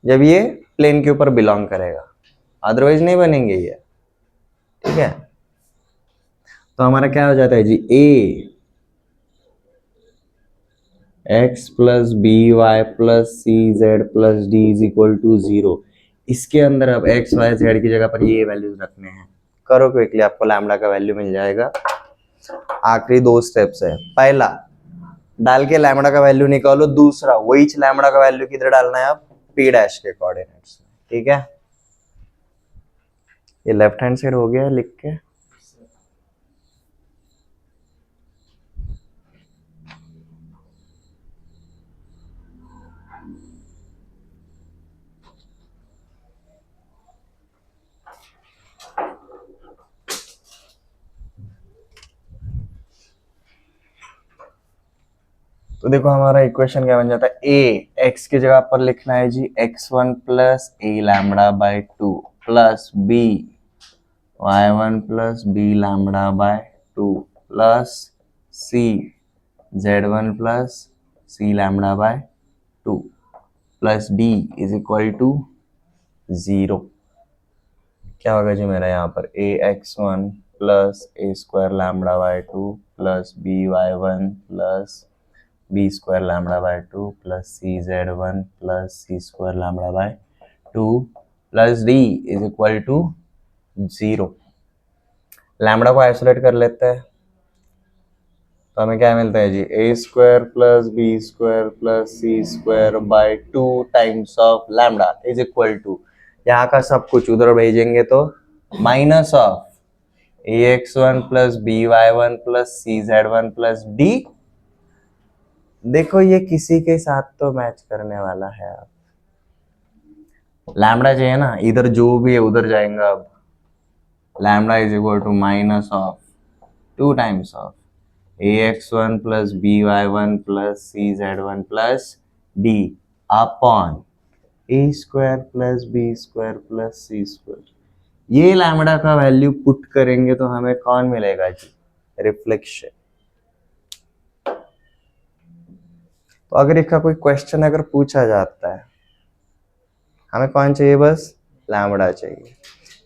जब ये प्लेन के ऊपर बिलोंग करेगा, अदरवाइज नहीं बनेंगे ये. ठीक है, तो हमारा क्या हो जाता है जी? a x plus b y plus c z plus d is equal to 0. इसके अंदर अब x y z की जगह पर ये वैल्यूज रखने हैं. करो क्विकली, आपको लैम्बडा का वैल्यू मिल जाएगा. आखिरी 2 स्टेप्स है। पहला डाल के लैम्बडा का वैल्यू निकालो, दूसरा वही लैम्बडा का वैल्यू किधर डालना है आप, पी डैश के कोऑर्डिनेट्स में, ठीक है। ये लेफ्ट हैंड साइड हो गया लिख के। तो देखो हमारा इक्वेशन क्या बन जाता है, ए एक्स की जगह पर लिखना है जी x1 plus a lambda by 2 plus b y1 plus b lambda by 2 plus c z1 plus c lambda by 2 plus d is equal to 0। क्या होगा जी मेरा यहाँ पर a x one plus a square lambda by 2 plus b y one plus B square lambda by 2 plus c z one plus C square lambda by 2 plus d is equal to 0। Lambda को isolate कर लेते हैं तो हमें क्या मिलता है जी, ए square plus B square plus C square by 2 times of lambda is equal to, यहाँ का सब कुछ उधर भेजेंगे तो minus of a x one plus b y one plus c z one plus d. देखो ये किसी के साथ तो मैच करने वाला है। अब लैम्बडा चाहिए ना, इधर जो भी है उधर जाएगा। अब lambda is equal to minus of 2 times of a x one plus b y one plus c z one plus d upon a square plus B square plus C square. ये लैम्बडा का value put करेंगे तो हमें कौन मिलेगा जी, reflection. तो अगर इसका कोई क्वेश्चन अगर पूछा जाता है, हमें कौन चाहिए, बस लैम्बडा चाहिए।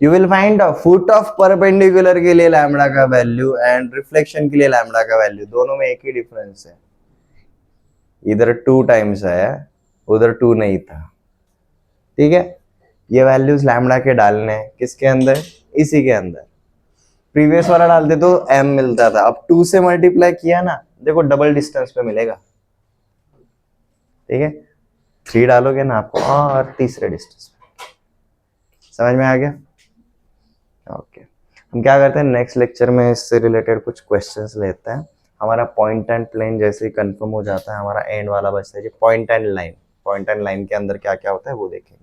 You will find foot of perpendicular के लिए लैम्बडा का वैल्यू एंड रिफ्लेक्शन के लिए लैम्बडा का वैल्यू, दोनों में एक ही डिफरेंस है। इधर 2 टाइम्स है, उधर 2 नहीं था, ठीक है। ये वैल्यूज लैम्बडा के डालने हैं किसके अंदर, इसी के अंदर। प्रीवियस वाला डालते तो m मिलता था, अब 2 से मल्टीप्लाई किया ना, देखो डबल डिस्टेंस पे मिलेगा, ठीक है। 3 डालोगे ना आपको और तीसरे डिस्टेंस पे। समझ में आ गया, ओके। हम क्या करते हैं, नेक्स्ट लेक्चर में इससे रिलेटेड कुछ क्वेश्चंस लेते हैं। हमारा पॉइंट एंड प्लेन जैसे ही कंफर्म हो जाता है, हमारा एंड वाला बचता है जी point and line. Point and line के अंदर क्या क्या होता है वो देखेंगे।